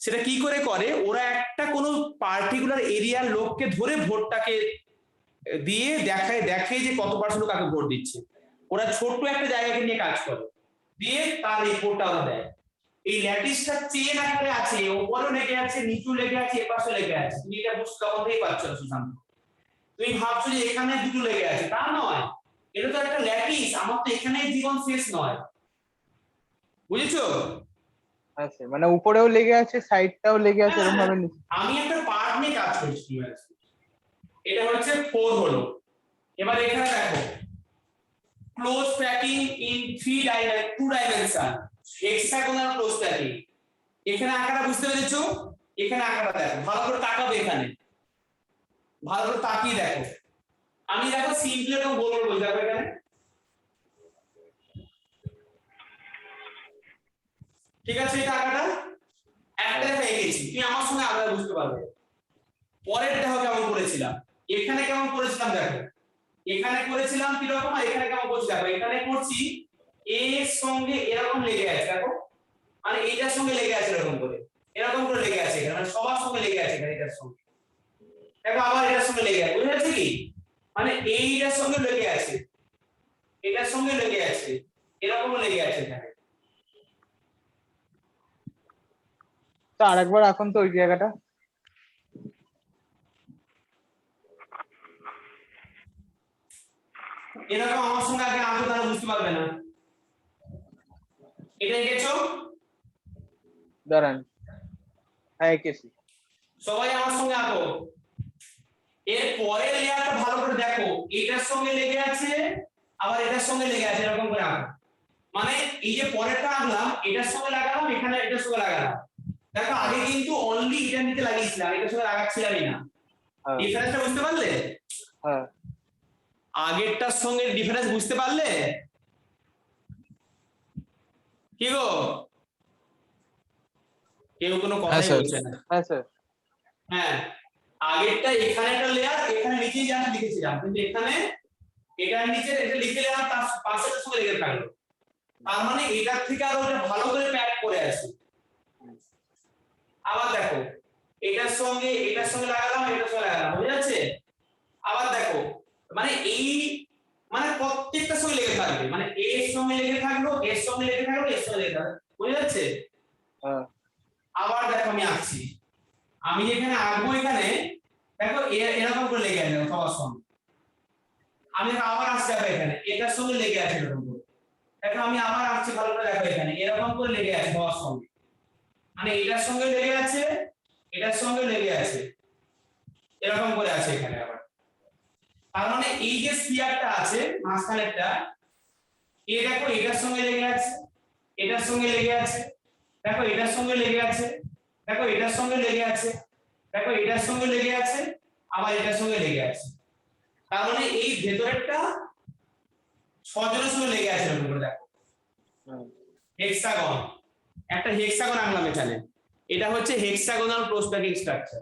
সেটা কি করে করে? ওরা একটা কোনো পার্টিকুলার এরিয়ার লোককে ধরে ভোটটাকে দিয়ে দেখে যে কত পার্সেন্ট লোক কাকে ভোট দিচ্ছে। ওরা ছোট্ট একটা জায়গাকে নিয়ে কাজ করে, দিয়ে তার রিপোর্টটা ওরা দেয়। এই ল্যাটিসটা চেন আকারে আছে, ওপরেও লেগে আছে, নিচু লেগে আছে, এপাশে লেগে আছে। তুমি এটা বুঝতে তখন থেকেই পারছো না সুশান্ত, তুমি ভাবছো যে এখানে দুটো লেগে আছে, তা নয়, এটা তো একটা ল্যাটিস, আমার তো এখানেই জীবন শেষ নয়, বুঝেছো? আচ্ছা, মানে উপরেও লেগে আছে, সাইডটাও লেগে আছে, এরকম ভাবে আমি একটা পার্ট নিয়ে কাজ করছি, এটা হচ্ছে 4 হলো। এবার এখানে দেখো close packing in 2 dimension, hexagonal close packing. এখানে আঁকাটা বুঝতে পেরেছো? এখানে আঁকাটা দেখো, ভালো করে তাকাবে, এখানে ভালো করে তাকিয়ে দেখো। আমি দেখো সিম্পল এরকম গোল গোল বলতে দেখো এখানে, ঠিক আছে? এটা আঁকাটা একটা রেখা এঁকেছি, তুমি আমার সঙ্গে আলাদা বুঝতে পারবে। পরের দেখো কেমন করেছিলাম, এখানে কেমন করেছিলাম দেখো, এখানে করেছিলাম কিরকম আর এখানে কেমন করছি দেখো। এখানে করছি এ এর সঙ্গে এরকম লেগে আছে দেখো, মানে এইটার সঙ্গে লেগে আছে এরকম করে, এরকম করে লেগে আছে এখানে, মানে সবার সঙ্গে লেগে আছে এখানে এটার সঙ্গে দেখো, আবার এটার সঙ্গে লেগে আছে, বুঝতে পারছো কি? মানে এইটার সঙ্গে লেগে আছে, এটার সঙ্গে লেগে আছে, এরকম লেগে আছে এখানে। তো আরেকবার এখন তো ওই জায়গাটা এরকম আমার সঙ্গে আগে আঁকো, তাহলে বুঝতে পারবে না। এটা এঁকেছো? দাঁড়ান, হ্যাঁ এঁকেছি। সবাই আমার সঙ্গে আঁকো। এর পরের লেয়ারটা ভালো করে দেখো, এটার সঙ্গে লেগে আছে আবার এটার সঙ্গে লেগে আছে, এরকম করে আঁকো। মানে এই যে পরেরটা আঁকলাম, এটার সঙ্গে লাগালাম, এখানে এটার সঙ্গে লাগালাম, দেখো আগে কিন্তু অনলি এটার নিচে লাগিয়েছিলাম, এটার সঙ্গে লাগাচ্ছিলামই না। হ্যাঁ ডিফারেন্সটা বুঝতে পারলে? হ্যাঁ আগেরটার সঙ্গে ডিফারেন্স বুঝতে পারলে? কি গো, কেউ কোনো কথাই স্যার। বলছে না। হ্যাঁ স্যার। হ্যাঁ, আগেরটা এখানে একটা লেয়ার, এখানে নিচেই জাস্ট লিখেছিলাম, কিন্তু এখানে এটার নিচে এটা লিখে দিলাম, তার পাশের সঙ্গে লেগে থাকলো, তার মানে এটার থেকে আরো এটা ভালো করে প্যাক করে আছে। আবার দেখো এটার সঙ্গে লাগালাম, এটার সঙ্গে লাগালাম, বুঝা যাচ্ছে? আবার দেখো মানে এই মানে প্রত্যেকটার সঙ্গে লেগে থাকবে, মানে এর সঙ্গে লেগে থাকলো, এর সঙ্গে লেগে থাকলো, এর সঙ্গে লেগে থাকলো, বুঝা যাচ্ছে? হ্যাঁ আবার দেখো আমি আঁকছি, আমি এখানে আঁকবো, এখানে দেখো এরকম করে লেগে আছে সবার সঙ্গে। আমি আবার আসতে হবে, এখানে এটার সঙ্গে লেগে আছে এরকম করে, দেখো আমি আবার আঁকছি ভালো করে, দেখো এখানে এরকম করে লেগে আছে সবার সঙ্গে, মানে এটার সঙ্গে লেগে আছে, এটার সঙ্গে লেগে আছে, এরকম করে আছে এখানে আবার। তার মানে এই যে স্ফিয়ারটা আছে মাঝখানেরটা, এ দেখো এটার সঙ্গে লেগে আছে, এটার সঙ্গে লেগে আছে, দেখো এটার সঙ্গে লেগে আছে, দেখো এটার সঙ্গে লেগে আছে, দেখো এটার সঙ্গে লেগে আছে, আবার এটার সঙ্গে লেগে আছে। তার মানে এই ভেতরেরটা ছজনের সঙ্গে লেগে আছে এরকম করে, দেখো হেক্সাগন, একটা হেক্সাগন আঁকলাম এখানে, এটা হচ্ছে হেক্সাগোনাল প্রোস্প্যাকিং স্ট্রাকচার।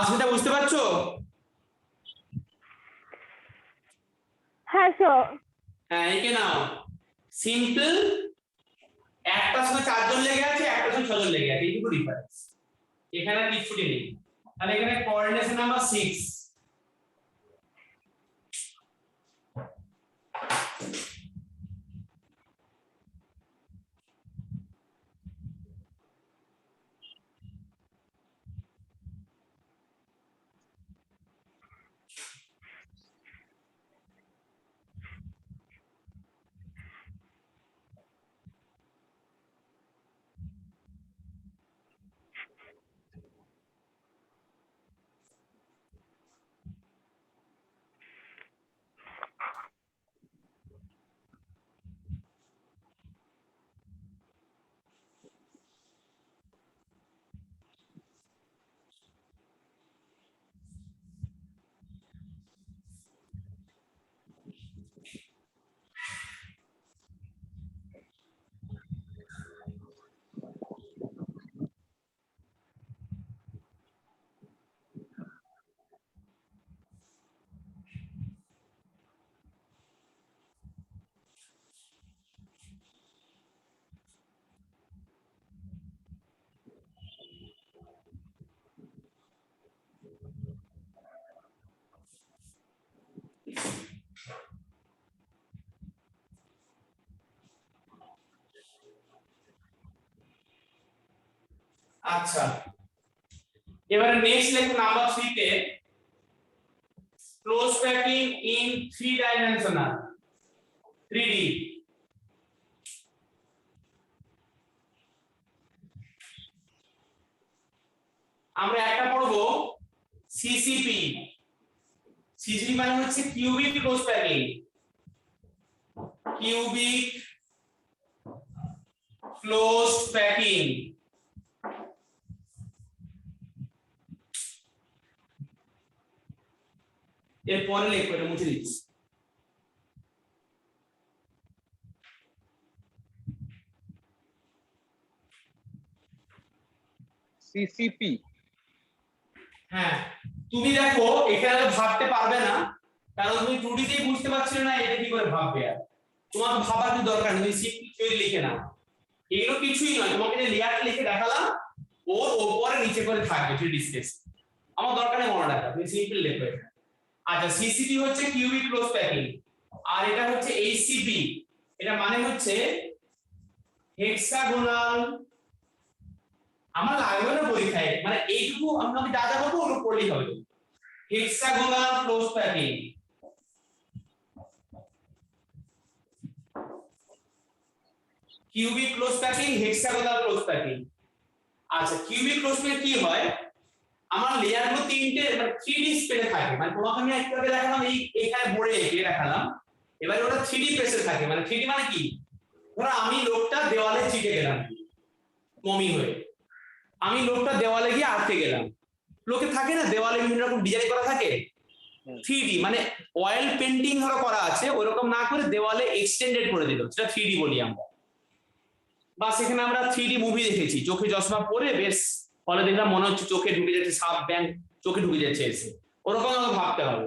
সেটা বুঝতে পারছো? হ্যাঁ স্যার। হ্যাঁ, এঁকে নাও সিম্পল, একটার সঙ্গে চারজন লেগে আছে, একটার সঙ্গে ছজন লেগে আছে, এইটুকু ডিফারেন্স, এখানে আর কিছুটি নেই। তাহলে এখানে কোঅর্ডিনেশন নাম্বার 6। আচ্ছা, এবারে নেক্সট লেখো নাম্বার 3 তে close packing in 3 dimensional 3D। আমরা একটা পড়বো সিসিপি। সিসিপি মানে হচ্ছে cubic close packing, cubic close packing. এরপরে লিখবো, এটা মুছে দিচ্ছি। সিসিপি। হ্যাঁ, তুমি দেখো এখানে তো ভাবতে পারবে না, কারণ তুমি 2D তেই বুঝতে পারছিলে না এটা কি করে ভাববে। আর তোমাকে ভাবার কি দরকার নেই, সিম্পলি থিওরি লিখে নাও। এগুলো কিছুই নয়, তোমাকে যে লেয়ারটা লিখে দেখালাম ওর উপরে নিচে করে থাকবে 3D স্পেস, আমার দরকার নেই মনে রাখা, তুমি সিম্পল লিখবে এটা। আচ্ছা, সিসিপি হচ্ছে কিউবিক ক্লোজ প্যাকিং, আর এটা হচ্ছে এইচসিপি, এটা মানে হচ্ছে হেক্সাগোনাল। আমার লাগবে না পরীক্ষায়, মানে এইটুকু আমি যা যা বলবো ওগুলো পড়লেই হবে। Hexagonal close packing, cubic close packing, hexagonal close packing. আচ্ছা, কিউবিক ক্লোজ প্যাকিং কি হয়, আমার লেয়ার গুলো তিনটে মানে 3D স্পেসে থাকে, মানে তোমাকে আমি একটু আগে দেখালাম এই এখানে বোর্ডে এঁকে দেখালাম, এবারে ওটা 3D স্পেসে থাকে। মানে 3D মানে কি, ধরো আমি লোকটা দেওয়ালে চিটে গেলাম মমি হয়ে, আমি লোকটা দেওয়ালে গিয়ে আটকে গেলাম। লোকে থাকে না দেওয়ালে বিভিন্ন রকম ডিজাইন করা থাকে, 3D মানে অয়েল পেন্টিং ধরো করা আছে, ওইরকম না করে দেওয়ালে এক্সটেন্ডেড করে দিল, সেটা 3D বলি আমরা। বা সেখানে আমরা 3D মুভি দেখেছি, চোখে চশমা পরে বেশ ফলে দেখলাম মনে হচ্ছে চোখে ঢুকে যাচ্ছে, সাপ ব্যাং চোখে ঢুকে যাচ্ছে এসে, ওরকম আমাকে ভাবতে হবে।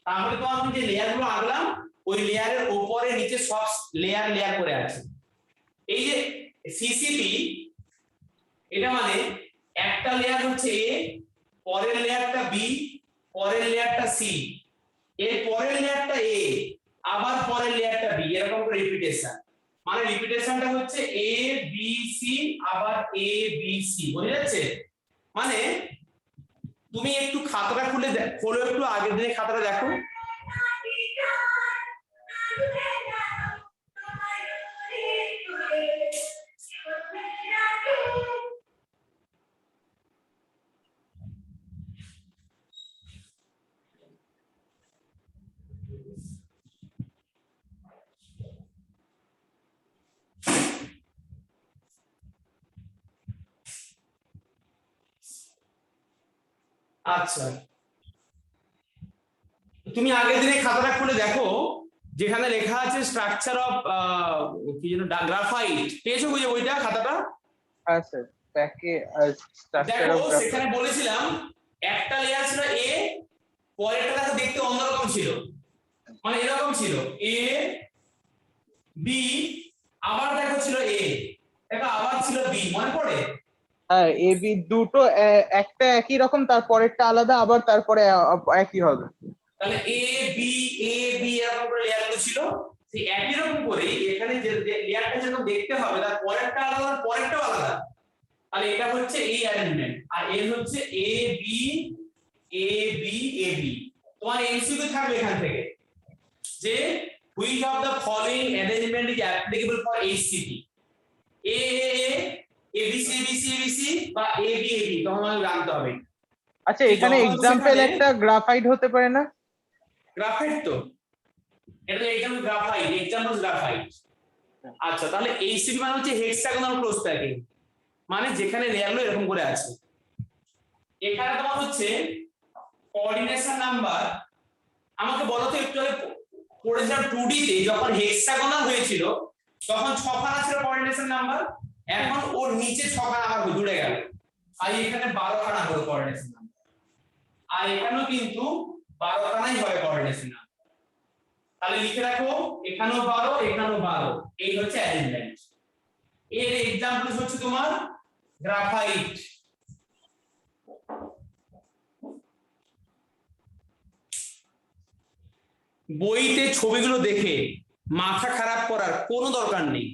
তাহলে তো আমি যে লেয়ার গুলো আঁকলাম ওই লেয়ারের উপরে নিচে সব লেয়ার লেয়ার করে আছে। এই যে সিসিপি, এটা মানে একটা লেয়ার হচ্ছে এ, পরের লেয়ারটা বি, পরের লেয়ারটা সি, এর পরের লেয়ারটা এ, আবার পরের লেয়ারটা বি, এরকম করে রিপিটেশন। মানে রিপিটেশনটা হচ্ছে এ বি সি আবার এ বি সি, বুঝা যাচ্ছে? মানে তুমি একটু খাতাটা খুলে খোলো, একটু আগের দিনের খাতাটা দেখো। আচ্ছা, তুমি আগের দিনে খাতাটা খুলে দেখো, যেখানে লেখা আছে স্ট্রাকচার অফ কি যেন গ্রাফাইট, পেয়েছো বুঝে বইটা খাতাটা? হ্যাঁ স্যার, প্যাকে স্ট্রাকচার দেখো অফ সেখানে বলেছিলাম একটা লেয়ার ছিল এ, পরেরটা দেখো দেখতে অন্যরকম ছিল, মানে এরকম ছিল এ বি, আবার দেখো ছিল এ, দেখো আবার ছিল বি, মনে পড়ে? হ্যাঁ, এ বি দুটো একটা একই রকম, তারপরেরটা আলাদা, আবার তারপরে একই হবে। তাহলে এ বি এরকম করে লেয়ার গুলো ছিল, সেই একই রকম করে এখানে যে লেয়ারটা যেরকম দেখতে হবে তার পরেরটা আলাদা, পরেরটাও আলাদা। তাহলে এটা হচ্ছে এই অ্যারেঞ্জমেন্ট, আর এর হচ্ছে A B A B A B. তোমার এমসিকিউ থাকবে এখান থেকে যে which of the following arrangement is applicable for HCP, A ABC ABC ABC বা AB AB, তোমাকে জানতে হবে। আচ্ছা, এখানে এক্সাম্পল একটা গ্রাফাইট হতে পারে না? গ্রাফাইট তো, এটা এক্সাম্পল গ্রাফাইট, এক্সাম্পল গ্রাফাইট। আচ্ছা, তাহলে এইচসিপি মানে হচ্ছে হেক্সাগোনাল ক্লোজ প্যাকিং, মানে যেখানে লেয়ারগুলো এরকম করে আছে। এখানে তোমার হচ্ছে কোঅর্ডিনেশন নাম্বার, আমাকে বলো তো একটু আগে পড়েছিলাম 2D তে যখন হেক্সাগোনাল হয়েছিল তখন 6খানা ছিল কোঅর্ডিনেশন নাম্বার, এখন ওর নিচে 6খানা আবার জুড়ে গেল, আর এখানে 12খানা হলো কোঅর্ডিনেশন নাম্বার, আর এখানেও কিন্তু 12খানাই হয় কোঅর্ডিনেশন নাম্বার। তাহলে লিখে রাখো এখানেও 12 এখানেও 12, এই হচ্ছে অ্যারেঞ্জমেন্ট। এর एग्जांपल হচ্ছে তোমার গ্রাফাইট। বইতে ছবিগুলো দেখে মাথা খারাপ করার কোনো দরকার নেই।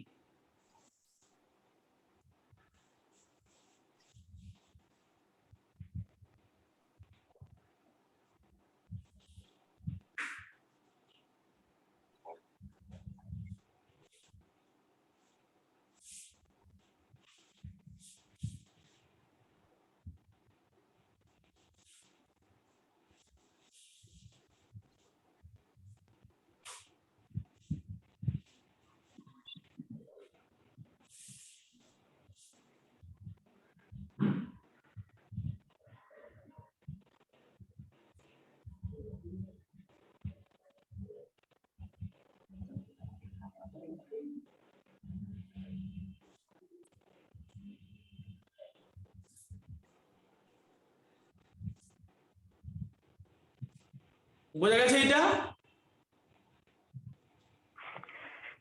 বোঝা গেছে এটা?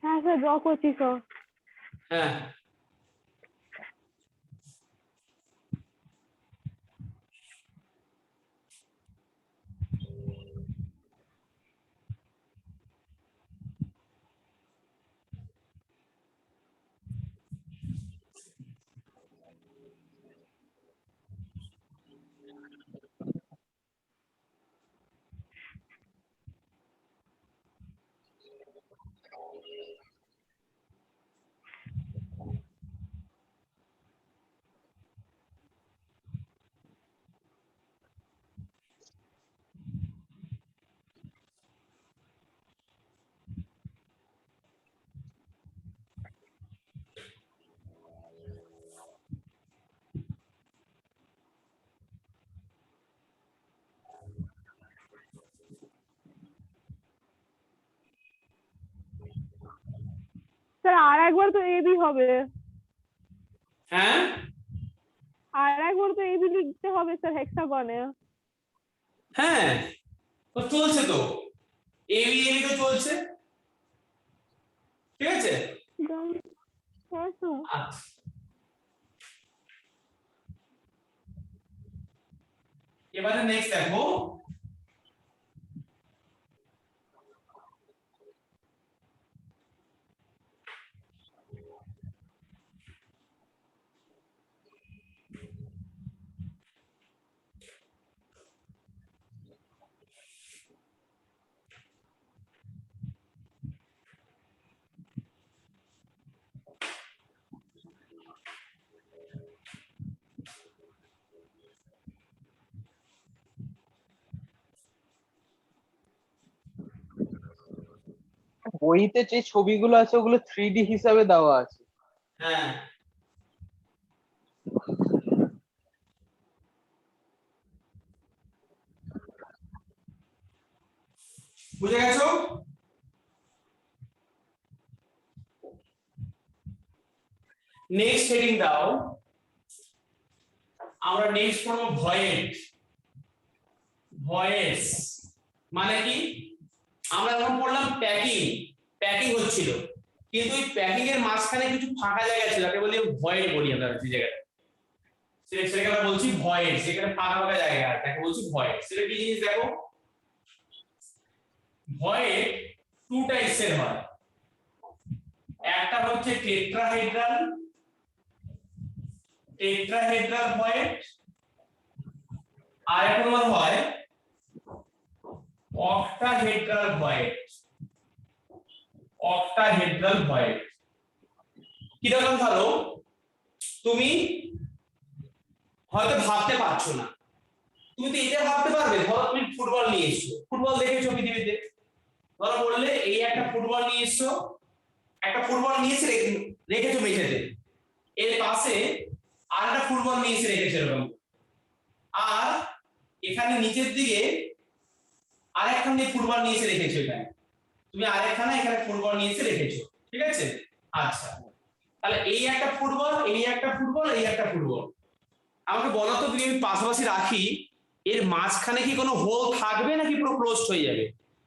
হ্যাঁ স্যার, ড্র করছি স্যার। হ্যাঁ, স্যার আর একবার তো এবি হবে, হ্যাঁ, আর একবার তো এবি লিখতে হবে স্যার হেক্সাগনে। হ্যাঁ, তো চলছে তো, এবি এবি তো চলছে, ঠিক আছে। হ্যাঁ স্যার। আচ্ছা, এবারে নেক্সট দেখো, বইতে যে ছবিগুলো আছে ওগুলো 3D হিসাবে দেওয়া আছে। হ্যাঁ, বুঝে গেছো? নেক্সট হেডিং দাও, আমরা নেক্সট করব ভয়েড। ভয়েডস মানে কি? আমরা যখন পড়লাম প্যাকিং, প্যাকিং হচ্ছিল, কিন্তু এই প্যাকিং এর মাঝখানে কিছু ফাঁকা জায়গা ছিল, তাকে বলি ভয়েড বলি আমরা যে জায়গাটা, সেটাকে আমরা বলছি ভয়েড। সেখানে ফাঁকা ফাঁকা জায়গা আছে, তাকে বলছি ভয়েড। সেটা কি জিনিস দেখো, ভয়েড টু টাইপস এর হয়। একটা হচ্ছে টেট্রাহেড্রাল, টেট্রাহেড্রাল ভয়েড, আর একটা তোমার হয় অক্টাহেড্রাল ভয়েড। অক্টাহেড্রাল ভয়েড কিরকম? ধরো তুমি হয়তো ভাবতে পারছো না, তুমি তো এটা ভাবতে পারবে, ধরো তুমি ফুটবল নিয়ে এসছো, ফুটবল দেখেছো পৃথিবীতে, ধরো বললে এই একটা ফুটবল নিয়ে এসছো, একটা ফুটবল নিয়ে এসে রেখেছো মেঝেতে, এর পাশে আরেকটা ফুটবল নিয়ে এসে রেখেছো এরকম, আর এখানে নিচের দিকে আরেকখান দিয়ে ফুটবল নিয়ে এসে রেখেছো, এখানে তুমি আরেকখানা এখানে ফুটবল নিয়ে এসে রেখেছো, ঠিক আছে। আচ্ছা, তাহলে এই একটা ফুটবল, এই একটা ফুটবল, এই একটা ফুটবল, আমাকে বলো তো, যদি আমি পাশাপাশি রাখি, এর মাঝখানে কি কোনো হোল থাকবে নাকি পুরো ক্লোজড হয়ে যাবে?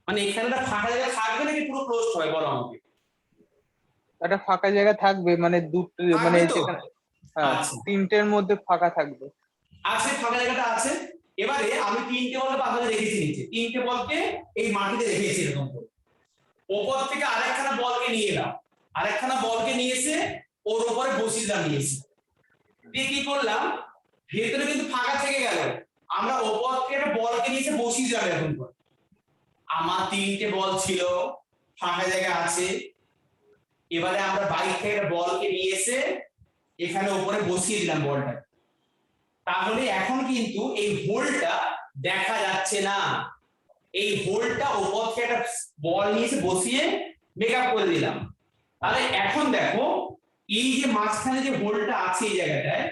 মানে এখানে একটা ফাঁকা জায়গা থাকবে নাকি পুরো ক্লোজড হয়, বলো আমাকে। একটা ফাঁকা জায়গা থাকবে, মানে দুটো, মানে থাকবে তো? যেখানে, হ্যাঁ, আচ্ছা, তিনটের মধ্যে ফাঁকা থাকবে। আছে, ফাঁকা জায়গাটা আছে। এবারে আমি তিনটে বল পাশাপাশি রেখেছি নিচে, তিনটে বলকে এই মাটিতে রেখেছি এরকম করে, ওপর থেকে আরেকখানা বলকে নিয়ে এলাম, আরেকখানা বলকে নিয়ে এসে ওর উপরে বসিয়ে দিলাম, নিয়ে এসে দিয়ে কি করলাম, ভেতরে কিন্তু ফাঁকা থেকে গেল, আমরা ওপর থেকে একটা বলকে নিয়ে এসে বসিয়ে দিলাম এরকম করে। আমার তিনটে বল ছিল, ফাঁকা জায়গা আছে, এবারে আমরা বাইরে থেকে একটা বলকে নিয়ে এসে এখানে উপরে বসিয়ে দিলাম বলটা, তাহলে এখন কিন্তু এই হোলটা দেখা যাচ্ছে না, এই হোলটা উপর থেকে একটা বল নিয়ে এসে বসিয়ে মেকআপ করে দিলাম। তাহলে এখন দেখো, এই যে মাঝখানে যে হোলটা আছে এই জায়গাটায়,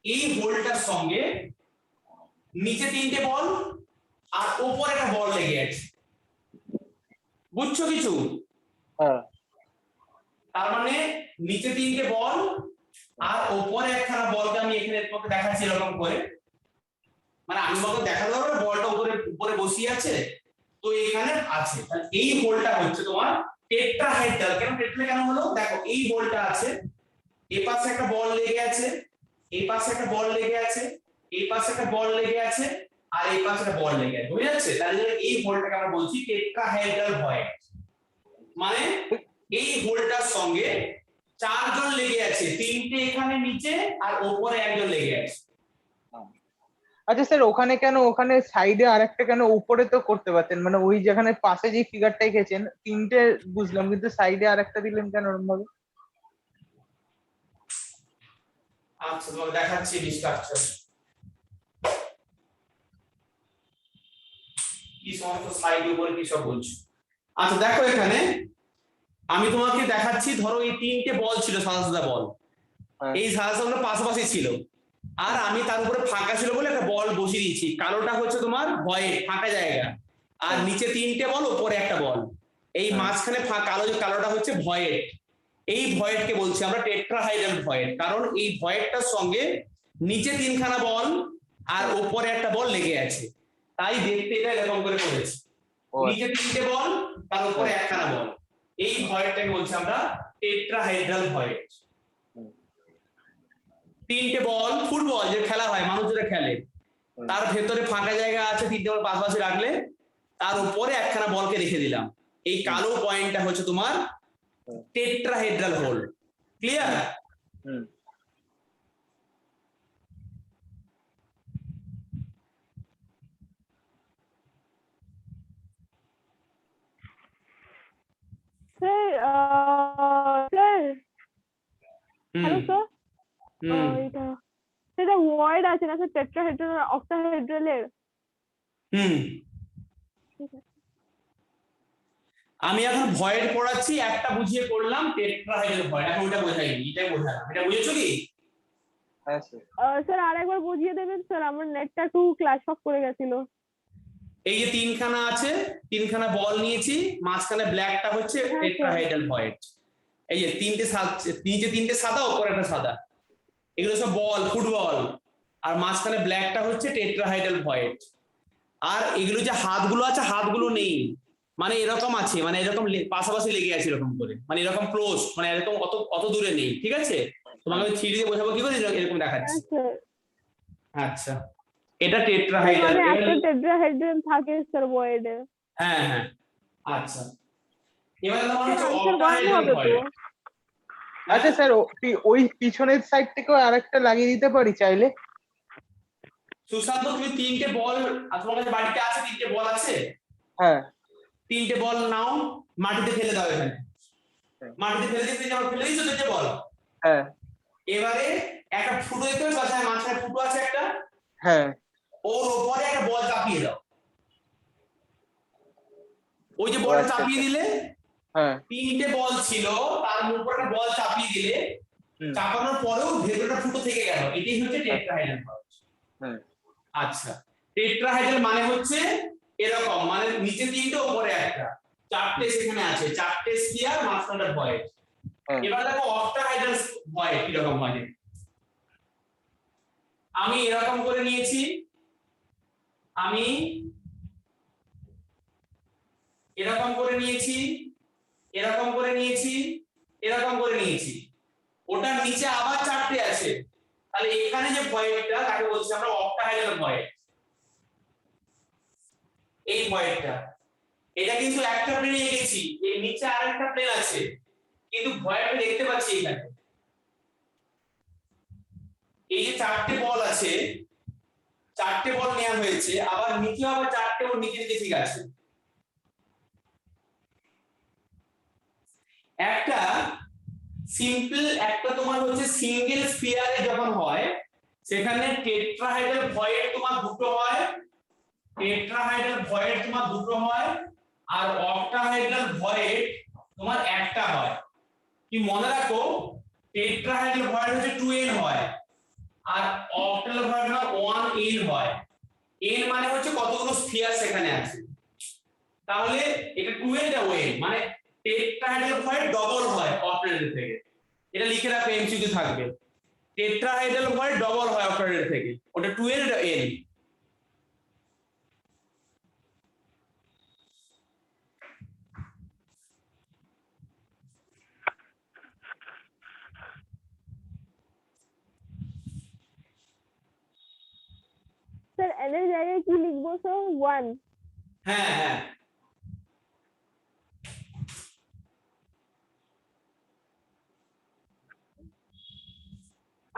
এই হোলটার সঙ্গে নিচে তিনটে বল আর উপরে একটা বল লেগে আছে, বুঝছো কিছু? হ্যাঁ, তার মানে নিচে তিনটে বল আর উপরে একখানা বলকে আমি এখানে তোমাকে দেখাচ্ছি এরকম করে, মানে আমি তোমাকে দেখাতে পারবো বলটা উপরে উপরে বসিয়ে আছে, তো এখানে আছে, তাহলে এই হোলটা হচ্ছে তোমার টেট্রাহেড্রাল। কেন টেট্রা কেন হলো, দেখো এই হোলটা আছে, এই পাশে একটা বল লেগে আছে, এই পাশে একটা বল লেগে আছে, এই পাশে একটা বল লেগে আছে, আর এই পাশে একটা বল লেগে আছে, বুঝে যাচ্ছে? তাহলে এই হোলটাকে আমরা বলছি টেট্রাহেড্রাল ভয়েড। মানে এই হোলটার সঙ্গে চারজন লেগে আছে, তিনটে এখানে নিচে আর উপরে একজন লেগে আছে। আচ্ছা স্যার, ওখানে কেন, ওখানে সাইডে আরেকটা কেন, উপরে তো করতে পারতেন, মানে ওই যেখানে পাশে যে ফিগারটা এঁকেছেন তিনটে বুঝলাম, কিন্তু সাইডে আরেকটা দিলেন কেন ওরকম ভাবে? আচ্ছা তোমাকে দেখাচ্ছি স্ট্রাকচার কি সমস্ত স্লাইড উপরে কি সব বলছি। আচ্ছা দেখো এখানে আমি তোমাকে দেখাচ্ছি, ধরো এই তিনটে বল ছিল, সাদা সাদা বল, এই সাদা সাদা পাশাপাশি ছিল, আর আমি তার উপরে ফাঁকা ছিল বলে একটা বল বসিয়ে দিয়েছি, কালোটা হচ্ছে তোমার ভয়েড ফাঁকা জায়গা, আর নিচে তিনটে বল উপরে একটা বল, এই মাঝখানে কালোটা হচ্ছে ভয়েড। এই ভয়েডকে বলছি আমরা টেট্রাহাইড্রাল ভয়েড, কারণ এই ভয়েডটার সঙ্গে নিচে তিনখানা বল আর উপরে একটা বল লেগে আছে, তাই দেখতে এটা এরকম করে করেছি, নিচে তিনটে বল তার উপরে একখানা বল, এই ভয়েডটাকে বলছি আমরা টেট্রাহাইড্রাল ভয়েড। তিনটে বল, ফুটবল যে খেলা হয় মানুষ যেটা খেলে, তার ভেতরে ফাঁকা জায়গা আছে, তিনটে বল পাশাপাশি রাখলে তার উপরে একখানা বলকে রেখে দিলাম, এই কালো পয়েন্টটা হচ্ছে তোমার tetrahedral hole. Clear? Sir hello sir, এটা সেটা ওয়ার্ড আছে না স্যার, টেট্রাহেড্রাল আর অক্টাহেড্রালের? আমি এখন ভয়েড পড়াচ্ছি, একটা বুঝিয়ে করলাম টেট্রাহেড্রাল ভয়েড, এখন ওটা বোঝাইনি, এটাই বোঝালাম। এটা বুঝেছো কি? হ্যাঁ স্যার। স্যার আরেকবার বুঝিয়ে দেবেন স্যার, আমার নেটটা একটু ক্লাস অফ করে গেছিল। এই যে তিনখানা আছে, তিনখানা বল নিয়েছি, মাঝখানে ব্ল্যাকটা হচ্ছে টেট্রাহেড্রাল ভয়েড। এই যে নিচে তিনটে সাদা, উপরে একটা সাদা, এগুলো সব বল, ফুটবল, আর মাঝখানে ব্ল্যাকটা হচ্ছে টেট্রাহাইড্রাল ভয়েড। আর এগুলো যে হাতগুলো আছে, হাতগুলো নেই, মানে এরকম আছে, মানে এরকম পাশাপাশি লেগে আছে এরকম করে, মানে এরকম ক্লোজ, মানে এরকম অত দূরে নেই। ঠিক আছে, তোমাকে আমি 3D দিয়ে বোঝাবো কি করে, এরকম দেখাচ্ছি। আচ্ছা, এটা টেট্রাহাইড্রাল, মানে একটা টেট্রাহেড্রাল থাকে স্যার ওয়ার্ডে। হ্যাঁ হ্যাঁ। আচ্ছা, এবারে তোমার হচ্ছে আনসার 1 অক্টাহেড্রাল হবে ভয়েড। তো? আচ্ছা স্যার, ওই পিছনের সাইড থেকেও আরেকটা লাগিয়ে দিতে পারি চাইলে? সুশান্ত, তুমি তিনটে বল, তোমার কাছে বাড়িতে আছে তিনটে বল আছে? হ্যাঁ। তিনটে বল নাও, মাটিতে ফেলে দাও, এখানে মাটিতে ফেলে দিতে, যেমন ফেলে দিয়েছো তিনটে বল। হ্যাঁ। এবারে একটা ফুটো দিতে হবে, তাছাড়া মাঝখানে ফুটো আছে একটা, হ্যাঁ। ওর উপরে একটা বল চাপিয়ে দাও। ওই যে বলটা চাপিয়ে দিলে, হ্যাঁ। তিনটে বল ছিল, তার উপরে একটা বল চাপিয়ে দিলে, চাপানোর পরেও ভেতরটা ফুটো থেকে গেল, এটাই হচ্ছে টেট্রাহাইড্রাল ভয়েড। আচ্ছা, টেট্রাহাইড্রাল মানে হচ্ছে এরকম, মানে নিচে তিনটে উপরে একটা, চারটে সেখানে আছে, চারটে স্ফিয়ার, মাঝখানটা ভয়েড। এবার দেখো অক্টাহাইড্রাল ভয়েড কিরকম হয়। আমি এরকম করে নিয়েছি, আমি এরকম করে নিয়েছি, এরকম করে নিয়েছি, এরকম করে নিয়েছি, ওটার নিচে আবার চারটে আছে, তাহলে এখানে যে ভয়েডটা তাকে বলছি আমরা অক্টাহাইড্রাল ভয়েড। এই ভয়েডটা, এটা কিন্তু একটা প্লেনে এঁকেছি, এর নিচে আরেকটা প্লেন আছে, কিন্তু ভয়েডটা দেখতে পাচ্ছি এখানে। এই যে চারটে বল আছে, চারটে বল নেওয়া হয়েছে, আবার নিচে আবার চারটে, ওর নিচে দিকে ঠিক আছে। একটা সিম্পল, একটা তোমার হচ্ছে সিঙ্গেল স্ফিয়ারে যখন হয়, সেখানে টেট্রাহাইড্রাল ভয়েড তোমার দুটো হয়, টেট্রাহাইড্রাল ভয়েড তোমার দুটো হয়, আর অক্টাহাইড্রাল ভয়েড তোমার একটা হয়। কি মনে রাখো, টেট্রাহাইড্রাল ভয়েড হচ্ছে 2n হয়, আর অক্টাহাইড্রাল ভয়েড 1n হয়। n মানে হচ্ছে কতগুলো স্ফিয়ার সেখানে আছে, তাহলে এটা 2n, এটা n, মানে টেট্রাহাইড্রাল ভয়েড ডবল হয় অক্টাহাইড্রাল থেকে। এটা লিখে রাখো, এমসিকিউ থাকবে, টেট্রাহাইড্রাল ভয়েড ডবল হয় অক্টাহাইড্রাল থেকে, ওটা 2n, এটা n। স্যার n এর জায়গায় কি লিখবো স্যার 1? হ্যাঁ হ্যাঁ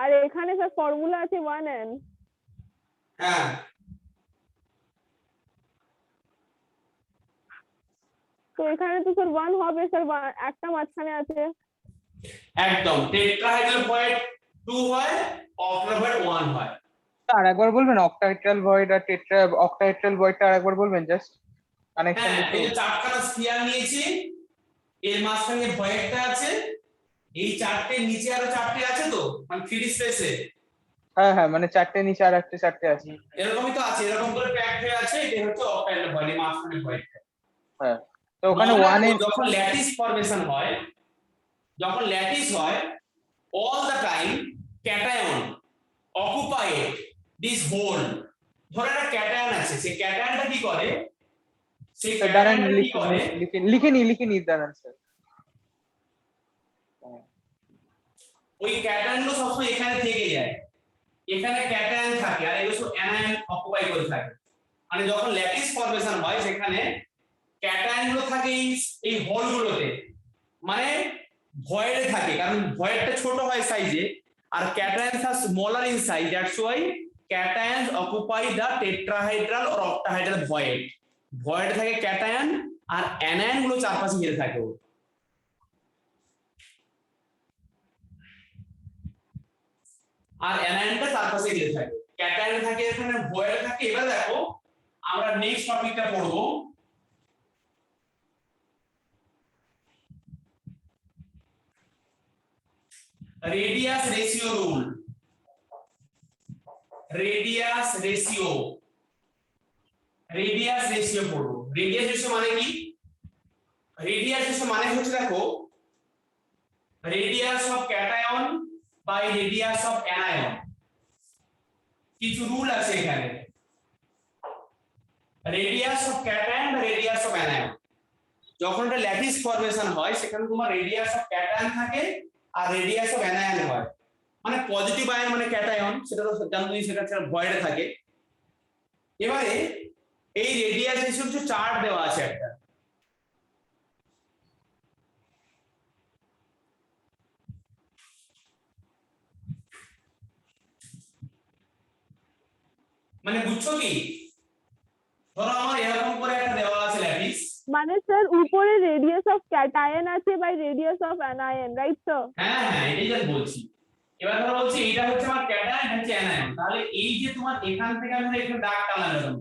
আর এখানে স্যার ফর্মুলা আছে 1n। হ্যাঁ তো এখানে তো স্যার 1 হবে স্যার, একটা মাঝখানে আছে। একদম টেট্রাহাইড্রাল ভয়েড 2 হয়, অক্টাল ভয়েড 1 হয়। আর একবার বলবেন অক্টাহেড্রাল ভয়েড আর অক্টাহেড্রাল ভয়েডটা আরেকবার বলবেন জাস্ট কানেকশন হ্যাঁ একটু। এই যে চারখানা স্ফিয়ার নিয়েছি, এর মাঝখানে ভয়েডটা আছে, এই চারটে নিচে আরো চারটে আছে তো, মানে ফ্রি স্পেসে হ্যাঁ হ্যাঁ, মানে চারটে নিচে আর একটা চারটে আছে। এরকমই তো আছে, এরকম করে প্যাক হয়ে আছে, এটা হচ্ছে অক্টাইডাল ভয়েড, এই মাঝখানে ভয়েডটা। হ্যাঁ, তো ওখানে 1 এ যখন ল্যাটিস ফরমেশন হয়, যখন ল্যাটিস হয়, all the time cation occupied this hole। ধরে একটা ক্যাটায়ন আছে, সেই ক্যাটায়নটা কি করে, সেই দাঁড়ান ক্যাটায়নটা কি করে, লিখে নি দাঁড়ান স্যার। ওই ক্যাটায়নগুলো সবসময় এখানে থেকে যায়, এখানে ক্যাটায়ন থাকে আর এগুলো সব অ্যানায়ন অকুপাই করে থাকে। মানে যখন ল্যাটিস ফরমেশন হয় সেখানে ক্যাটায়নগুলো থাকে এই হোলগুলোতে, মানে ভয়েডে থাকে, কারণ ভয়েডটা ছোট হয় সাইজে আর ক্যাটায়নস আর smaller in size, that's why cations occupy the tetrahedral or octahedral void. ভয়েডে থাকে ক্যাটায়ন আর অ্যানায়ন গুলো চারপাশে ঘিরে থাকে। আর অ্যানায়নটা চারপাশে ঘিরে থাকে, ক্যাটায়ন থাকে এখানে, ভয়েড থাকে। এবার দেখো আমরা নেক্সট টপিকটা পড়বো, radius ratio rule. Radius ratio পড়বো। রেডিয়াস রেশিও মানে কি? রেডিয়াস রেশিও মানে হচ্ছে দেখো radius of cation by radius of anion. কিছু রুল আছে এখানে, রেডিয়াস অফ ক্যাটায়ন বা রেডিয়াস অফ অ্যানায়ন। যখন এটা ল্যাটিস ফরমেশন হয় সেখানে তোমার রেডিয়াস অফ ক্যাটায়ন থাকে আর রেডিয়াস অফ অ্যানায়ন হয়। মানে পজিটিভ আয়ন মানে ক্যাটায়ন, সেটা তো জানো তুমি, সেটা ভয়েডে থাকে। এবারে এই রেডিয়াস রেশিও কিছু চার্ট দেওয়া আছে একটা, মানে বুঝছো কি? ধরো আমার এরকম করে একটা দেওয়া আছে ল্যাটিস, মানে স্যার উপরে রেডিয়াস অফ ক্যাটায়ন আছে by radius of anion, right sir? হ্যাঁ হ্যাঁ এটাই জাস্ট বলছি। এবার ধরো বলছি এইটা হচ্ছে আমার ক্যাটায়ন, এটা হচ্ছে অ্যানায়ন, তাহলে এই যে তোমার এখান থেকে আমি এখানে দাগ টানলাম,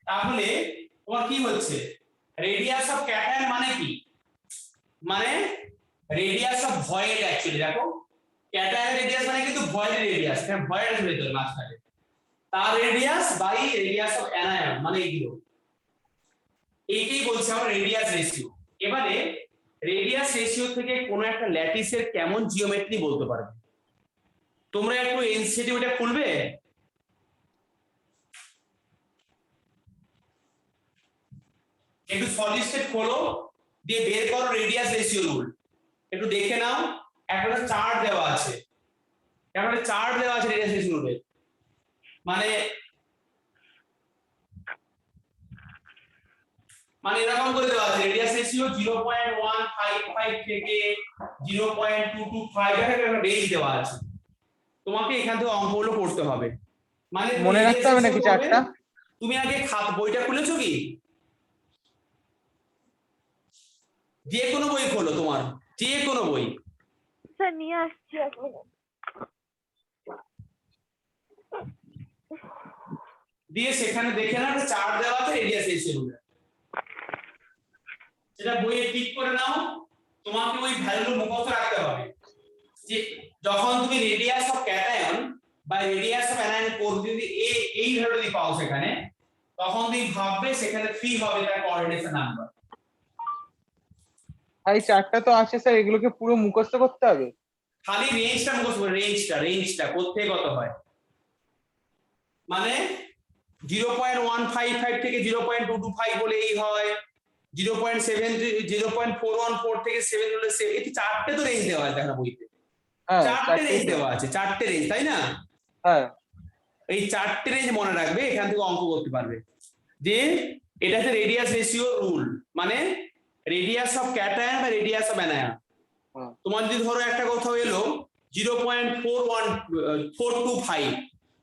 তাহলে তোমার কি হচ্ছে, রেডিয়াস অফ ক্যাটায়ন মানে কি, মানে রেডিয়াস অফ ভয়েড। অ্যাকচুয়ালি দেখো ক্যাটায়ন রেডিয়াস মানে কিন্তু ভয়েড রেডিয়াস, হ্যাঁ ভয়েড এর ভিতরে মাঝখানে তার radius by radius of anion, মানে এইগুলো, এইটাই বলছি আমরা রেডিয়াস রেশিও। এবারে রেডিয়াস রেশিও থেকে কোন একটা ল্যাটিসের কেমন জিওমেট্রি বলতে পারবে তোমরা? একটু এনসিটি ওটা খুলবে, একটু সলিড স্টেট খোলো, দিয়ে বের করো রেডিয়াস রেশিও রুল। একটু দেখে নাও, একটা চার্ট দেওয়া আছে, রেডিয়াস রেশিও রুলের। মানে এরকম করে দেওয়া আছে, রেডিয়াস রেশিও 0.155 থেকে 0.225 এর একটা রেঞ্জ দেওয়া আছে। তোমাকে এখান থেকে অঙ্কগুলো করতে হবে, মানে মনে রাখতে হবে নাকি চারটা? তুমি আগে বইটা খুলেছো কি? যে কোনো বই খোলো, তোমার যে কোনো বই। স্যার নিয়ে আসছি এখন। দিয়ে সেখানে দেখে নাও একটা চার্ট দেওয়া আছে রেডিয়াস রেশিও, সেটা বইয়ে টিক করে নাও। তোমাকে ওই ভ্যালু মুখস্থ রাখতে হবে যে যখন তুমি রেডিয়াস অফ ক্যাটায়ন বা রেডিয়াস অফ অ্যানায়ন করবে, যদি এই ভ্যালু যদি পাও সেখানে, তখন তুমি ভাববে সেখানে 3 হবে তার কোঅর্ডিনেশন নাম্বার। এই চারটা তো আছে স্যার, এগুলোকে পুরো মুখস্থ করতে হবে? খালি রেঞ্জটা মুখস্থ করবে, রেঞ্জটা কোথা থেকে কত হয়। মানে 0.155 থেকে 0.225 বলে এই হয়, 0.414 থেকে 7 হলে এই চারটে তো রেঞ্জ দেওয়া আছে দেখা বইতে, হ্যাঁ চারটে রেঞ্জ দেওয়া আছে, চারটে রেঞ্জ, তাই না? হ্যাঁ এই চারটে রেঞ্জ মনে রাখবে, এখান থেকে অঙ্ক করতে পারবে। যে এটা হচ্ছে রেডিয়াস রেশিও রুল, মানে রেডিয়াস অফ ক্যাটায়ন বা রেডিয়াস অফ অ্যানায়ন। তোমার যদি ধরো একটা কোথাও এলো 0.425,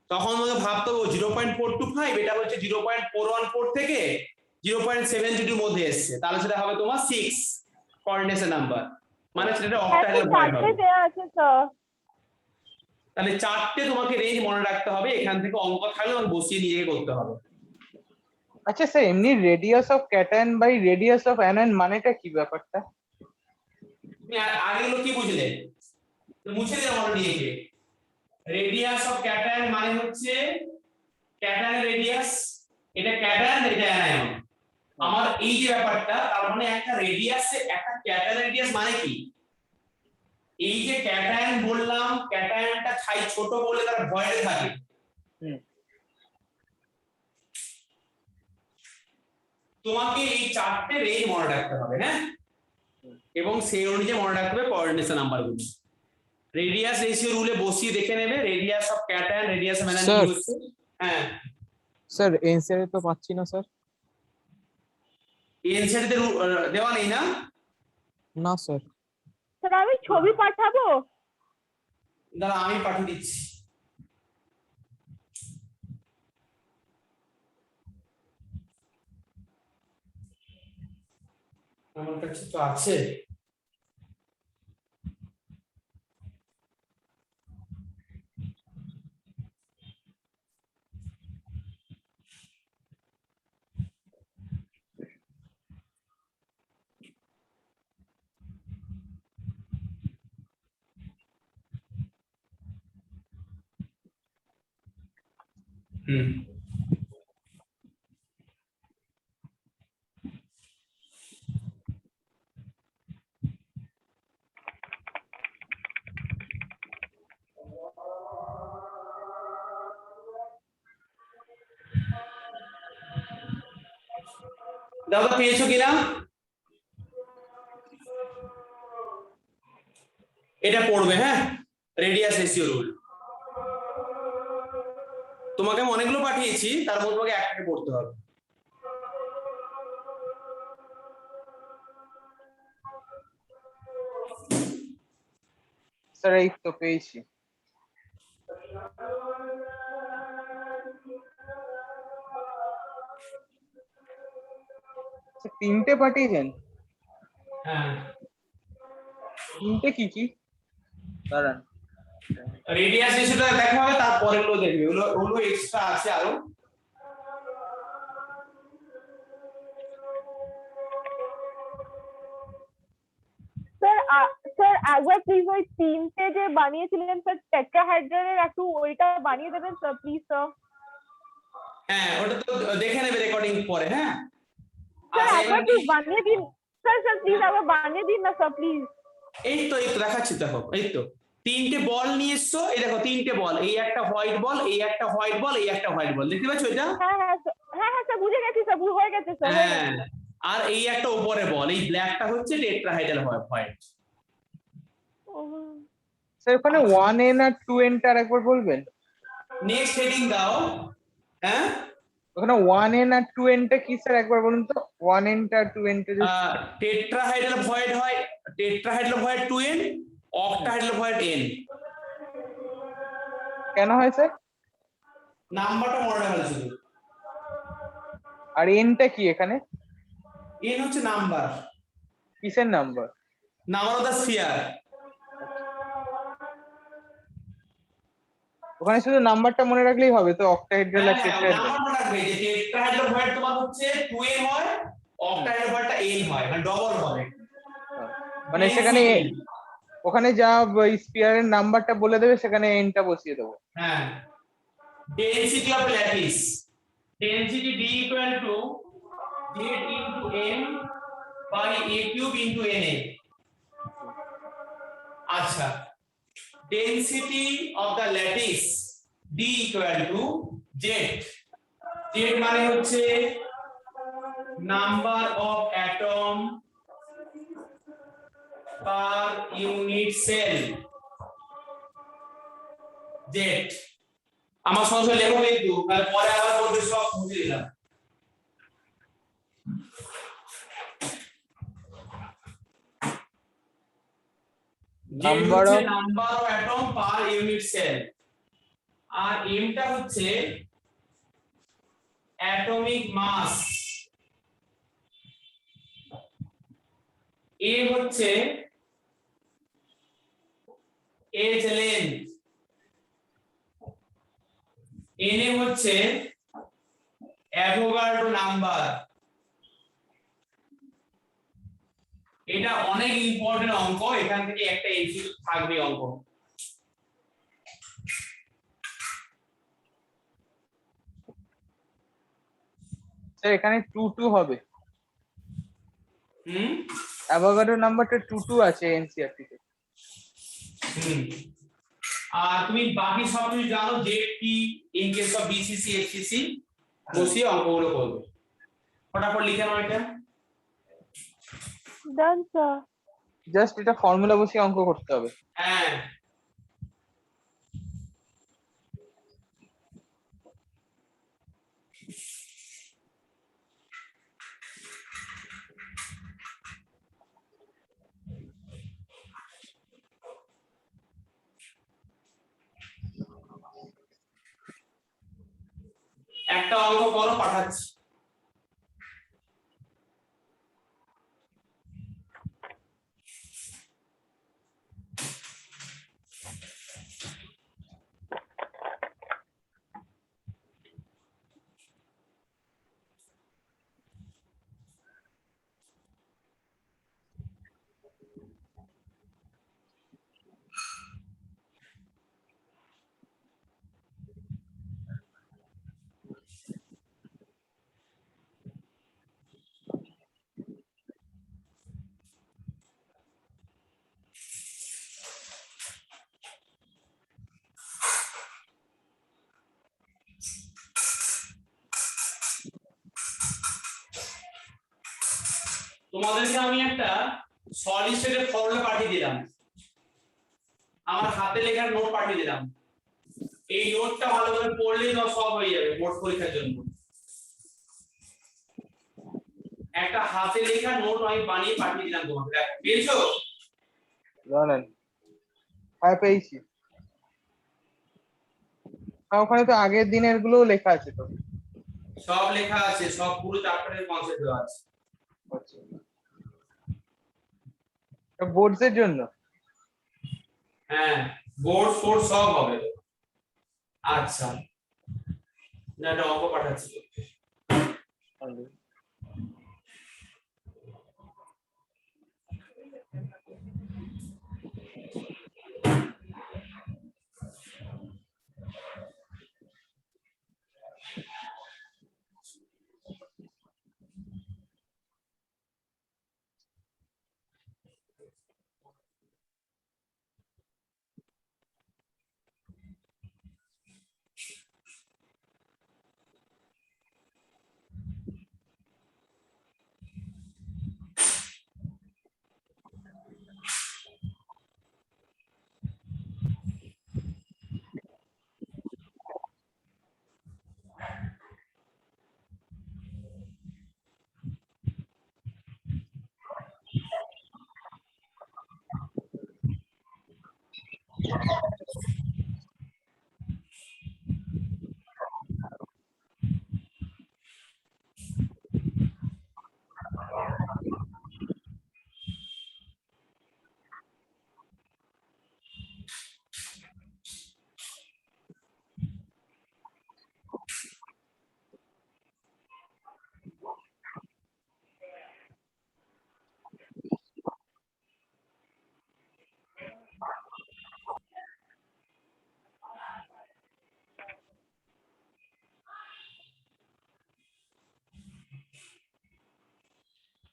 তখন তোমাকে ভাবতে হবে 0.425 এটা হচ্ছে 0.414 থেকে 0.722 মধ্যে এসছে, তাহলে সেটা হবে তোমার 6 কোঅর্ডিনেশন নাম্বার, মানে সেটা অক্টাহেড্রাল ভয়েড হবে। চারটে দেওয়া আছে স্যার। তাহলে চারটে তোমাকে রেঞ্জ মনে রাখতে হবে, এখান থেকে অঙ্ক থাকলে তোমাকে বসিয়ে নিজেকে করতে হবে। আচ্ছা স্যার, এমনি radius of cation by radius of anion মানেটা কি ব্যাপারটা? তুমি আগেগুলো কি বুঝলে? মুছে দিলাম অলরেডি। রেডিয়াস অফ ক্যাটায়ন মানে হচ্ছে ক্যাটায়ন রেডিয়াস, এটা ক্যাটায়ন এটা অ্যানায়ন। আমার এই যে ব্যাপারটা, তার মানে একটা রেডিয়াসে একটা ক্যাটায়ন রেডিয়াস মানে কি? এই যে ক্যাটায়ন বললাম, ক্যাটায়নটা ছাই ছোট বলে তার ভয়েডে থাকে। তোমাকে এই চারটে রেঞ্জ মনে রাখতে হবে, হ্যাঁ, এবং সেই অনুযায়ী মনে রাখতে হবে কোঅর্ডিনেশন নাম্বারগুলো। রেডিয়াস রেশিও রুলে বসিয়ে দেখে নেবে radius of cation radius of anion কি হচ্ছে। হ্যাঁ স্যার এনসিআর তো পাচ্ছি না স্যার। এনসিআরটি তে দেওয়া নেই না? না স্যার। স্যার আমি ছবি পাঠাবো? দাঁড়া আমি পাঠিয়ে দিচ্ছি। আমার কাছে তো আছে। হুম দাদা পেয়েছো কিনা? এটা পড়বে, হ্যাঁ, রেডিয়াস রেশিও রুল। তোমাকে আমি অনেকগুলো পাঠিয়েছি, তার মধ্যে তোমাকে একটাকে পড়তে হবে। স্যার এই তো পেয়েছি। তিনটে পাঠিয়েছেন? হ্যাঁ তিনটে কি কি? দাঁড়ান, রেডিয়াস রেশিওটা দেখা হবে, তারপরে গুলো দেখবে, ওগুলো এক্সট্রা আছে আরো। স্যার স্যার একবার প্লিজ ওই তিনটে যে বানিয়েছিলেন স্যার টেট্রাহাইড্রালের একটু ওইটা বানিয়ে দেবেন স্যার প্লিজ স্যার। হ্যাঁ ওটা তো দেখে নেবে রেকর্ডিং পরে, হ্যাঁ। স্যার আচ্ছা একবার এবার প্লিজ বানিয়ে দিন স্যার, স্যার প্লিজ একবার বানিয়ে দিন না স্যার প্লিজ। এই তো দেখাচ্ছি, দেখো এই তো তিনটে বল নিয়ে এসছো, এই দেখো তিনটে বল, এই একটা হোয়াইট বল, এই একটা হোয়াইট বল, এই একটা হোয়াইট বল, দেখতে পাচ্ছ এটা? হ্যাঁ হ্যাঁ হ্যাঁ হ্যাঁ স্যার বুঝে গেছি স্যার, হয়ে গেছে স্যার হয়ে হ্যাঁ, গেছে। আর এই একটা উপরে বল, এই ব্ল্যাকটা হচ্ছে টেট্রাহাইড্রাল হোয়াইট। স্যার ওখানে 1n আর 2n টা আরেকবার বলবেন? নেক্সট হেডিং দাও। হ্যাঁ ওখানে 1n আর 2n টা কি স্যার একবার বলুন তো? 1n টা আর 2n টা টেট্রাহাইড্রাল ভয়েড হয়, tetrahedral void 2n, octahedral void n। কেন হয় স্যার? নাম্বারটা মনে রাখা শুধু। আর n টা কি এখানে? n হচ্ছে নাম্বার, কিসের number? Number of the sphere. ওখানে শুধু নাম্বারটা মনে রাখলেই হবে তো? অক্টাহেড্রাল আর টেট্রাহেড্রাল নাম্বার মনে রাখবে যে টেট্রাহাইড্রাল ভয়েড তোমার হচ্ছে 2n হয়, অক্টাহাইড্রাল ভয়েডটা n হয়, মানে ডবল হবে। মানে সেখানে ওখানে যা স্পিয়ারের নাম্বারটা বলে দেবে সেখানে n টা বসিয়ে দেবো। হ্যাঁ, density of lattice, density d equal to z into n by a cube into na। আচ্ছা, density of the lattice d equal to z, z মানে হচ্ছে number of atom per unit cell, z। আমার সঙ্গে লেখো কিন্তু তাহলে পরে আবার বলবে সব মুছে দিলাম। Number of number of atom per unit cell, আর এমটা হচ্ছে অ্যাটমিক মাস, এ হচ্ছে এজ লেন্থ, এন এ হচ্ছে অ্যাভোগাড্রো নাম্বার। এটা অনেক ইম্পর্টেন্ট অঙ্ক, এখান থেকে একটা এমসিকিউ থাকবে অঙ্ক। স্যার এখানে 2 হবে, হুম অ্যাভোগাড্রো নাম্বারটা 2 আছে এনসিইআরটি তে। হুম আর তুমি বাকি সব কিছু জানো, Z T in case of BCC FCC, বসিয়ে অঙ্কগুলো করবে। ফটাফট লিখে নাও এটা। Done sir. জাস্ট এটা ফর্মুলা বসিয়ে অঙ্ক করতে হবে। হ্যাঁ একটা অঙ্ক করো, পাঠাচ্ছি। তোমাদেরকে আমি একটা সলিড স্টেটের ফর্মুলা পাঠিয়ে দিলাম, আমার হাতে লেখার নোট পাঠিয়ে দিলাম। এই নোটটা ভালো করে পড়লেই তো সব হয়ে যাবে বোর্ড পরীক্ষার জন্য। একটা হাতে লেখা নোট আমি বানিয়ে পাঠিয়ে দিলাম তোমাকে, দেখো পেয়েছো? জানেন, হ্যাঁ পেয়েছি। আর ওখানে তো আগের দিনের গুলোও লেখা আছে তো। সব লেখা আছে, সব পুরো চ্যাপ্টারের কনসেপ্ট দেওয়া আছে। আচ্ছা, বোর্ডস এর জন্য। হ্যাঁ বোর্ড ফোর্ড সব হবে। আচ্ছা না, একটা অঙ্ক পাঠাচ্ছি।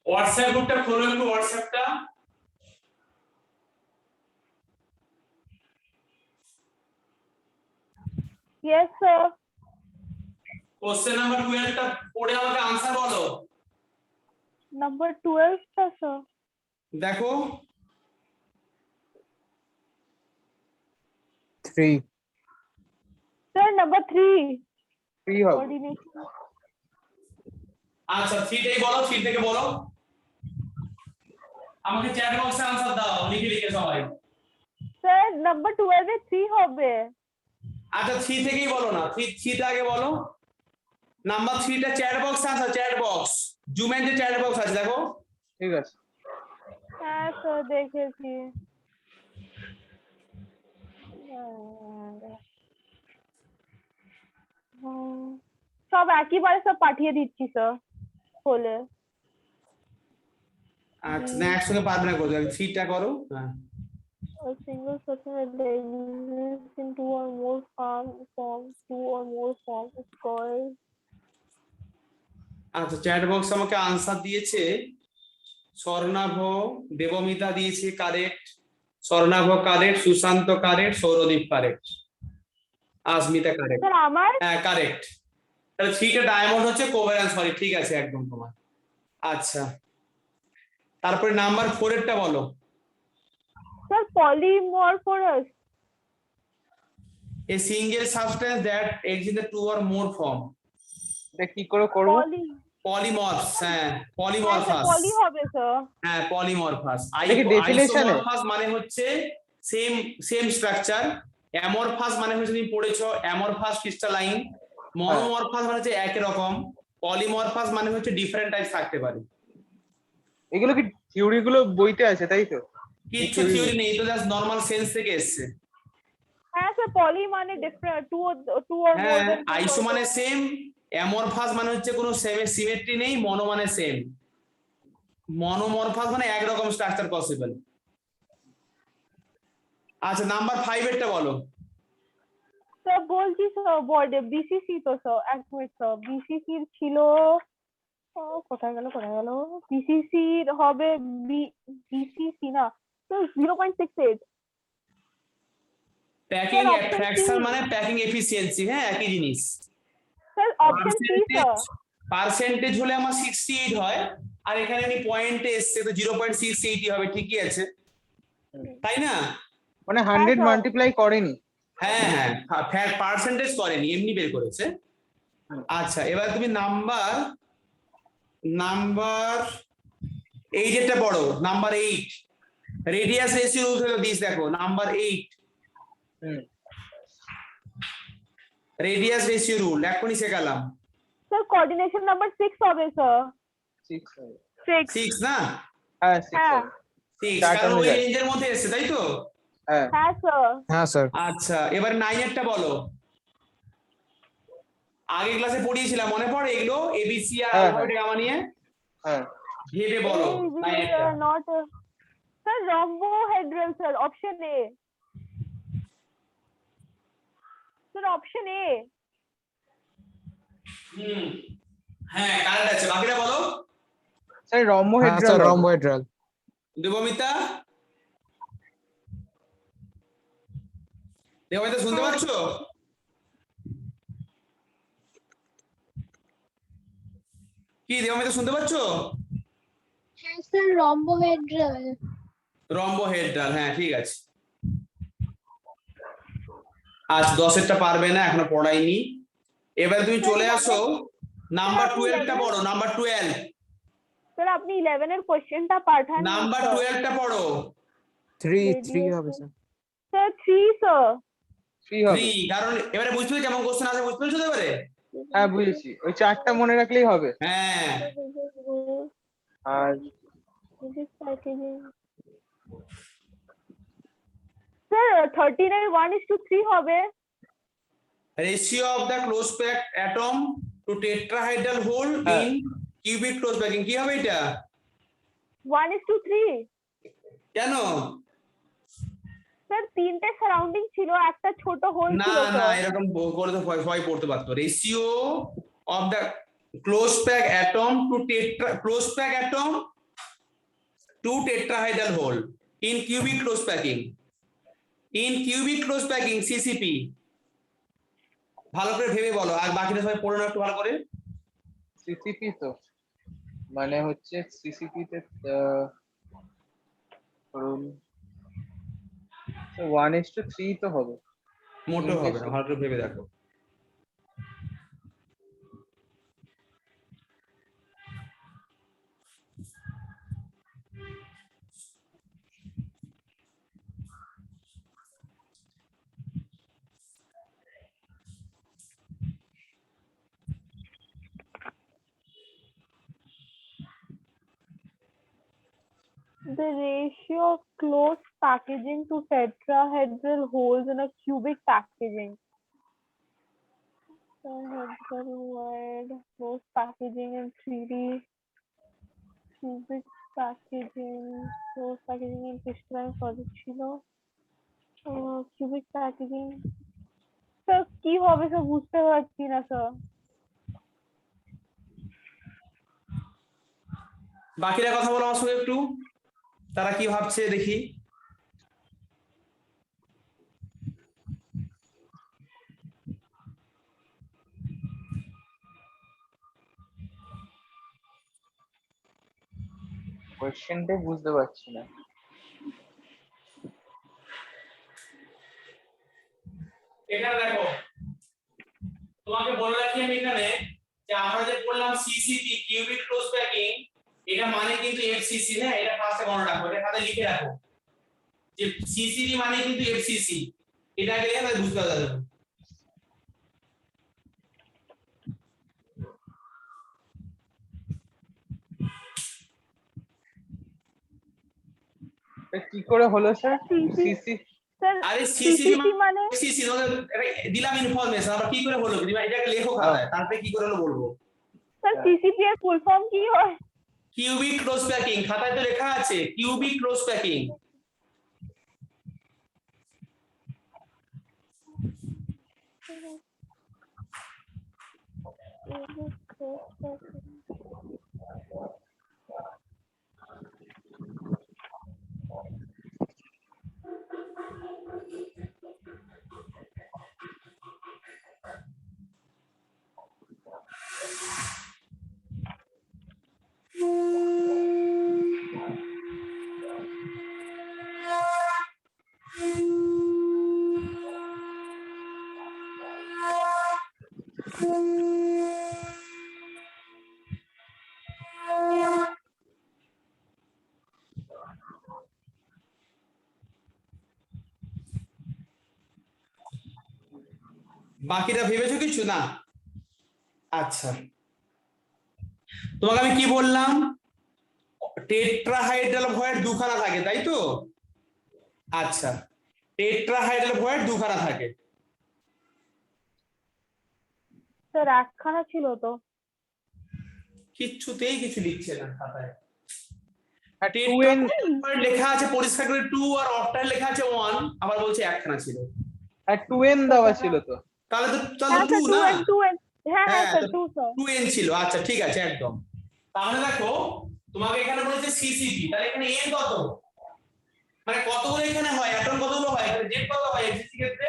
হোয়াটসঅ্যাপ গ্রুপটা খোলো একটু, হোয়াটসঅ্যাপটা। Yes sir. কোশ্চেন নাম্বার 12 টা পড়ে আমাকে आंसर বলো। নাম্বার 12 টা স্যার। দেখো 3 Sir, number 3. 3 হবে। Coordination. আচ্ছা 3 থেকে বলো, 3 থেকে বলো। আমাকে চ্যাট বক্সে आंसर দাও লিখে লিখে সবাই। Sir, number 12 এ 3 হবে। আচ্ছা 3 থেকেই বলো না, 3 টা আগে বলো। নাম্বার 3 টা চ্যাট বক্স আছে, chat box. Zoom and chat box আছে দেখো। ঠিক আছে। হ্যাঁ স্যার দেখেছি। সব একইবারে সব পাঠিয়ে দিচ্ছি স্যার হলে। আচ্ছা না একসঙ্গে পারবে না করতে, 3 টা করো। হ্যাঁ A single person that exists in 2 or more forms is called. আচ্ছা চ্যাট বক্স আমাকে आंसर দিয়েছে স্বর্ণাভ, দেবমিতা দিয়েছে correct, Swarnava correct, Sushanta correct, Sourodip correct, Asmita correct. Sir আমার হ্যাঁ কারেক্ট। তাহলে 3 টা ডায়মন্ড হচ্ছে কোভ্যালেন্স, সরি ঠিক আছে একদম তোমার। আচ্ছা তারপরে নাম্বার 4 এরটা বলো। Sir polymorphous. A single substance that exists in the 2 or more form. এটা কি করে করব? পলিমরফস, হ্যাঁ স্যার পলিমরফাস। পলি হবে স্যার। হ্যাঁ পলিমরফাস। এটা কি definition এ? আইসোমরফাস মানে হচ্ছে সেম স্ট্রাকচার, অ্যামরফাস মানে হচ্ছে তুমি পড়েছো অ্যামরফাস ক্রিস্টালাইন, মনোমরফাস মানে হচ্ছে একই রকম, পলিমরফাস মানে হচ্ছে ডিফারেন্ট টাইপ থাকতে পারে। এগুলো কি থিওরি গুলো বইতে আছে তাই তো? কিছু থিওরি নেই, তো জাস্ট নরমাল সেন্স থেকে এসেছে। হ্যাঁ স্যার পলি মানে ডিফারেন্ট টু অর মোর হ্যাঁ দেন আইসো মানে সেম, অ্যামরফাস মানে হচ্ছে কোনো সিমেট্রি নেই, মনো মানে সেম, মনোমরফাস মানে একরকম স্ট্রাকচার পসিবল। আচ্ছা নাম্বার 5 এরটা বলো। স্যার বলছি স্যার বোর্ডে বিসিসি তো স্যার এক মিনিট স্যার বিসিসি ছিল কোথায় গেল বিসিসি হবে বিসিসি না তো 0.68 packing Sir, option fraction C. মানে প্যাকিং এফিসিয়েন্সি, হ্যাঁ একই জিনিস। Sir option C sir percentage হলে আমার 68 হয়, আর এখানে আমি পয়েন্টে এসছে তো 0.680 হবে, ঠিকই আছে তাই না? মানে 100 sir. মাল্টিপ্লাই করেনি। হ্যাঁ হ্যাঁ পার্সেন্টেজ করেনি, এমনি বের করেছে। আচ্ছা এবার তুমি নাম্বার 8 এরটা পড়ো, নাম্বার 8 রেডিয়াস রেশিও রুল থেকে দিস দেখো, নাম্বার 8 রেডিয়াস রেশিও রুল এখনই শেখালাম। স্যার কোঅর্ডিনেশন নাম্বার 6 হবে স্যার 6 6 না? হ্যাঁ 6 হ্যাঁ 6 চারটা কারণ ওই অনুযায়ী। রেঞ্জের মধ্যে এসেছে তাই তো। হ্যাঁ হ্যাঁ স্যার হ্যাঁ স্যার। আচ্ছা এবার 9 এরটা বলো। আগে ক্লাসে পড়িয়েছিলাম মনে পড়ে এগুলো এবিসি আর হ্যাঁ, অ্যালফাবেট গামা নিয়ে? হ্যাঁ ভেবে বলো 9 এরটা। Not sir rhombohedral sir option A sir option A হ্যাঁ কারেক্ট আছে, বাকিটা বলো। স্যার হ্যাঁ rhombohedral sir rhombohedral. Debmita, Debmita শুনতে পাচ্ছ? কি দেবমিতা শুনতে পাচ্ছ? হ্যাঁ স্যার রম্বোহেড্রাল। রম্বোহেড্রাল, হ্যাঁ ঠিক আছে। আজ 10 এরটা পারবে না, এখনো পড়াইনি। এবার তুমি চলে আসো নাম্বার 12 টা পড়ো, নাম্বার 12। স্যার আপনি 11 এর কোশ্চেনটা পাঠান নাম্বার 12 টা পড়ো। 3 হবে স্যার। স্যার 3 স্যার 3 হবে। 3 কারণ এবারে বুঝতে পেরেছো কেমন কোশ্চেন আছে, বুঝতে পেরেছো তো এবারে? হ্যাঁ বুঝেছি, ওই চারটা মনে রাখলেই হবে। হ্যাঁ আর স্যার 13 এর 1:3 হবে। Ratio of the close packed atom to tetrahedral hole হ্যাঁ। ইন কিউবিক ক্লোজ প্যাকিং, কি হবে এটা? 1:3 কেন? স্যার তিনটে সারাউন্ডিং ছিল একটা ছোট হোল না ছিল না স্যার এরকম করে তো সবাই পড়তে পারতো। Ratio of the close pack atom to tetrahedral hole in cubic close packing CCP. ভালো করে ভেবে বলো, আর বাকিটা সবাই পড়ে নাও একটু ভালো করে। সিসিপি তো মানে হচ্ছে সিসিপি তে ধরুন 1:3 তো হবে। মোটেও হবে না, ভালো করে ভেবে দেখো। The ratio of closed packaging to tetrahedral holes in a cubic packaging. Tetrahedral wide closed packaging in 3D. Cubic packaging, closed packaging in crystalline solid ছিল। cubic packaging স্যার কি হবে স্যার বুঝতে পারছি না স্যার। বাকিরা কথা বলো আমার সঙ্গে একটু, তারা কি ভাবছে দেখি। কোয়েশ্চেনটা বুঝতে পারছি না। এখানে দেখো, তোমাকে বলে রাখি আমি এখানে যে আমরা যে পড়লাম সিসিপি কিউবিক ক্লোজ প্যাকিং, এটা মানে কিন্তু এফসিসি না, এটা ফার্স্টে মনে রাখো, এটা খাতায় লিখে রাখো যে সিসিপি মানে কিন্তু এফসিসি, এটা আগে লিখে তাহলে বুঝতে পারবে। কি করে হলো স্যার? সিসি স্যার আরে সিসিপি মানে সিসি দিলাম ইনফরমেশন, আবার কি করে হলো দিবা, এটাকে লেখো খাতায়, তারপরে কি করে হলো বলবো। স্যার সিসিপি এর ফুল ফর্ম কি হয়? কিউবিক ক্লোজ প্যাকিং, খাতায় তো লেখা আছে কিউবিক ক্লোজ প্যাকিং। বাকিটা ভেবেছো কিছু না? আচ্ছা, তোমাকে আমি কি বললাম, টেট্রাহাইড্রাল ভয়েড দুখানা থাকে তাই তো? আচ্ছা, টেট্রাহাইড্রাল ভয়েড দুখানা থাকে। স্যার একখানা ছিল তো। কিচ্ছুতেই কিছু লিখছে না খাতায়। আর 2n লেখা আছে পরিষ্কার করে 2 আর অফটার লেখা আছে 1, আবার বলছে একখানা ছিল। আর 2n দেওয়া ছিল তো। তাহলে তো হ্যাঁ 2 না, 2n হ্যাঁ হ্যাঁ স্যার 2 স্যার 2n ছিল। আচ্ছা ঠিক আছে একদম। তাহলে দেখো তোমাকে এখানে বলেছে সিসিপি, তাহলে এখানে n কত, মানে কতগুলো এখানে হয়, অ্যাটম কতগুলো হয়, এখানে জেড কত হয় এফসিসি ক্ষেত্রে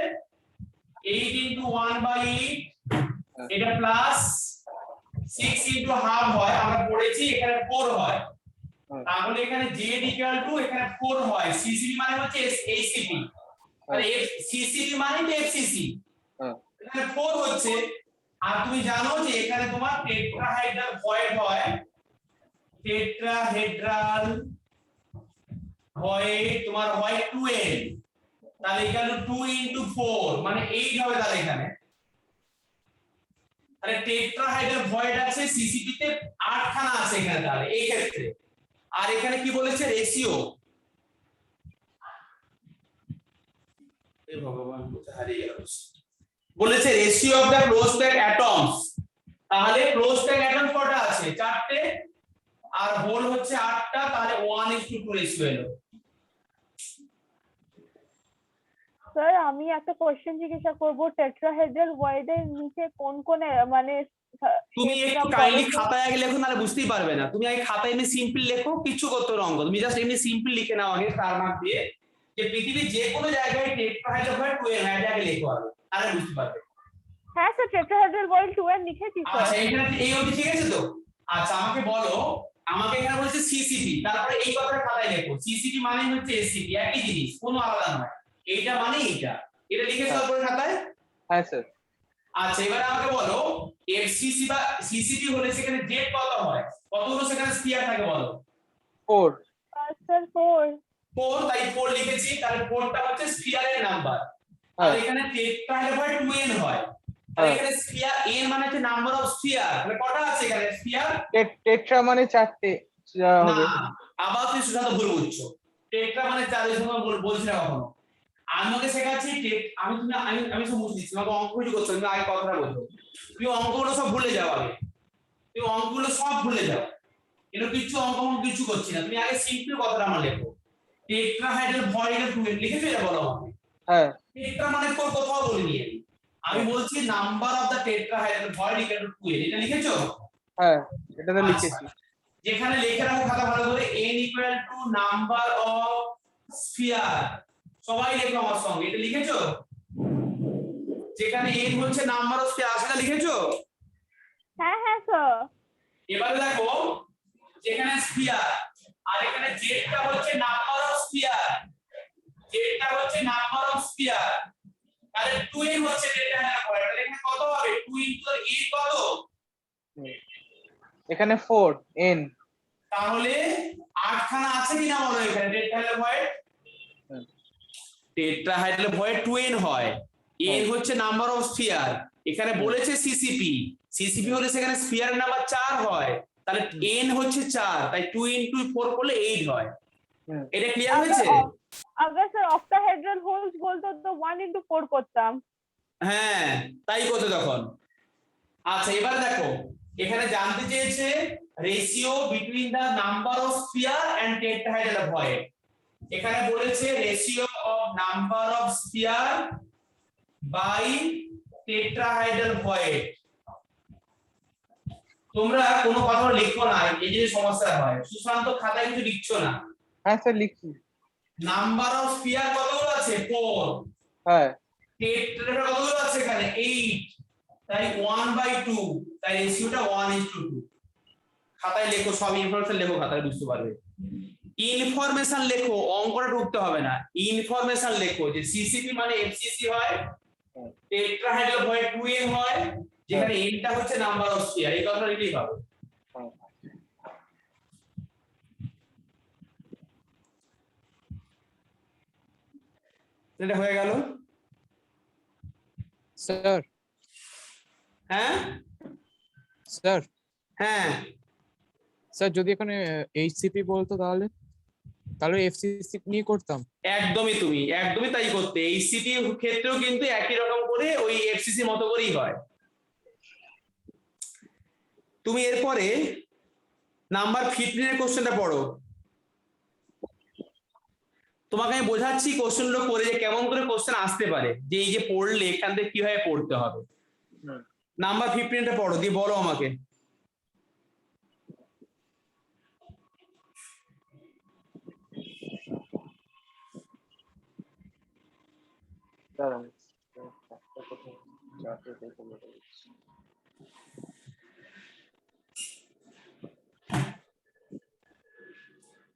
8 * 1/8, এটা প্লাস 6 * হাফ হয়, আমরা পড়েছি এখানে 4 হয়, তাহলে এখানে z = এখানে 4 হয়। সিসিপি মানে হচ্ছে এইচসিপি, তাহলে সিসিপি মানে তো এফসিসি, এখানে 4 হচ্ছে। আর তুমি জানো যে এখানে তোমার টেট্রাহাইড্রাল ভয়েড হয়, টেট্রাহেড্রাল ভয়েড তোমার হয় 2n, তাহলে এখানে 2 * 4 মানে 8 হবে। তাহলে এখানে তাহলে টেট্রাহাইড্রাল ভয়েড আছে সিসিপি তে 8 খানা আছে এখানে, তাহলে এই ক্ষেত্রে। আর এখানে কি বলেছে রেশিও, এ ভগবান কোথায় হারিয়ে গেল, বলেছে ratio of the close pack atoms, তাহলে ক্লোজ প্যাক অ্যাটম কটা আছে, 4টে, আর হোল হচ্ছে 8টা, তাহলে 1:2 রেশিও এলো। স্যার আমি একটা কোশ্চেন জিজ্ঞাসা করব, টেট্রাহেড্রাল ভয়েড এর নিচে কোন কোন মানে তুমি একটু কাইন্ডলি খাতায় আগে লেখো, নাহলে বুঝতেই পারবে না। তুমি আগে খাতায় এমনি সিম্পল লেখো, কিছু করতে হবে অঙ্ক, তুমি জাস্ট এমনি সিম্পল লিখে নাও আগে স্টার মার্ক দিয়ে, যে পৃথিবীর যে কোনো জায়গায় টেট্রাহাইড্রাল ভয়েড 2n হয়, আগে লেখো আগে, তাহলে বুঝতে পারবে। হ্যাঁ স্যার টেট্রাহেড্রাল ভয়েড 2n লিখেছি স্যার। আচ্ছা এখানে এই অবধি ঠিক আছে তো? আচ্ছা আমাকে বলো, আমাকে এখানে বলেছে সিসিপি, তারপরে এই কথাটা খাতায় লেখো, সিসিপি মানে হচ্ছে এসসিপি, একই জিনিস, কোনো আলাদা নয়, এইটা মানে এইটা, এটা লিখেছো তারপরে খাতায়? হ্যাঁ স্যার। আচ্ছা এবারে আমাকে বলো এফসিসি বা সিসিপি হলে সেখানে জেড কত হয়, কতগুলো সেখানে স্ফিয়ার থাকে বলো? 4 স্যার 4 4, তাই 4 লিখেছি, তাহলে 4টা হচ্ছে স্ফিয়ারের নাম্বার। আর এখানে টেট্রাহেড্রাল 2n হয়, আর এখানে স্ফিয়ার n মানে হচ্ছে নাম্বার অফ স্ফিয়ার, তাহলে কটা আছে এখানে স্ফিয়ার? টেট্রা মানে 4টে। যা না হবে আবার তুই সুশান্ত ভুল বুঝছো টেট্রা মানে 4 এর সঙ্গে বলছি না কখনো আমি ওকে শেখাচ্ছি আমি সব বুঝে দিচ্ছি আমাকে অঙ্ক কিছু করছো তুমি আগে কথাটা বলছো তুমি অঙ্কগুলো সব ভুলে যাও আগে তুমি অঙ্কগুলো সব ভুলে যাও কিন্তু কিছু করছি না তুমি আগে সিম্পল কথাটা আমার লেখো টেট্রাহাইড্রাল ভয়েড লিখেছো এটা বলো আমাকে হ্যাঁ টেট্রা মানে কোথাও বলিনি আমি বলছি number of the tetrahedral void equal to 2n এটা লিখেছো হ্যাঁ এটা তো আচ্ছা। লিখেছি যেখানে লেখা রাখো খাতা ভালো করে n equal to number of sphere সবাই লেখো আমার সঙ্গে এটা লিখেছো যেখানে n হচ্ছে নাম্বার অফ স্ফিয়ার সেটা লিখেছো হ্যাঁ হ্যাঁ স্যার এবারে দেখো যেখানে স্ফিয়ার আর এখানে জেডটা হচ্ছে নাম্বার অফ স্ফিয়ার জেডটা হচ্ছে নাম্বার অফ স্ফিয়ার তাহলে 2n হচ্ছে ডেটা না করে তাহলে এখানে কত হবে 2 ইনটু a কত এখানে 4 n তাহলে 8 খানা আছে কিনা বলো এখানে tetrahedral void tetrahedral void 2n হয় n হচ্ছে নাম্বার অফ স্ফিয়ার এখানে বলেছে সিসিপি হলে সেখানে স্ফিয়ারের নাম্বার 4 হয় তাহলে n হচ্ছে 4 তাই 2 ইনটু 4 করলে 8 হয় এটা ক্লিয়ার হয়েছে अगर सर ऑक्टाहेड्रल होल्स बोलते तो 1 into 4 করতাম হ্যাঁ তাই করতে তখন আচ্ছা এবার দেখো এখানে জানতে চেয়েছে ratio between the number of sphere and tetrahedral void এখানে বলেছে ratio of number of sphere by tetrahedral void তোমরা কোনো কথা লিখো না এই যে সমস্যা হয় সুশান্ত খাতায় কিছু লিখছো না হ্যাঁ স্যার লিখছি নাম্বার অফ স্ফিয়ার কতগুলো আছে 4 হ্যাঁ টেট্রা কতগুলো আছে এখানে 8 তাই 1/2 তাই রেশিওটা 1:2 খাতায় লেখো সব ইনফরমেশন লেখো খাতায় বুঝতে পারবে ইনফরমেশন লেখো অঙ্কটা ঢুকতে হবে না ইনফরমেশন লেখো যে সিসিপি মানে এফসিসি হয় টেট্রাহাইড্রাল ভয়েড 2n হয় যেখানে n টা হচ্ছে নাম্বার অফ স্ফিয়ার এই কথাটা লিখলেই হবে এটা হয়ে গেল স্যার হ্যাঁ স্যার হ্যাঁ স্যার যদি এখানে এইচসিপি বলতো তাহলে তাহলে এফসিসি নিয়ে করতাম একদমই তাই করতে এইচসিপি ক্ষেত্রেও কিন্তু একই রকম করে ওই এফসিসি মতো করেই হয় তুমি এরপরে নাম্বার 15 এর কোশ্চেনটা পড়ো তোমাকে আমি বোঝাচ্ছি কোশ্চেনগুলো করে যে কেমন করে কোশ্চেন আসতে পারে যে এই যে পড়লে এখান থেকে কিভাবে পড়তে হবে নাম্বার 15 টা পড়ো দিয়ে বলো আমাকে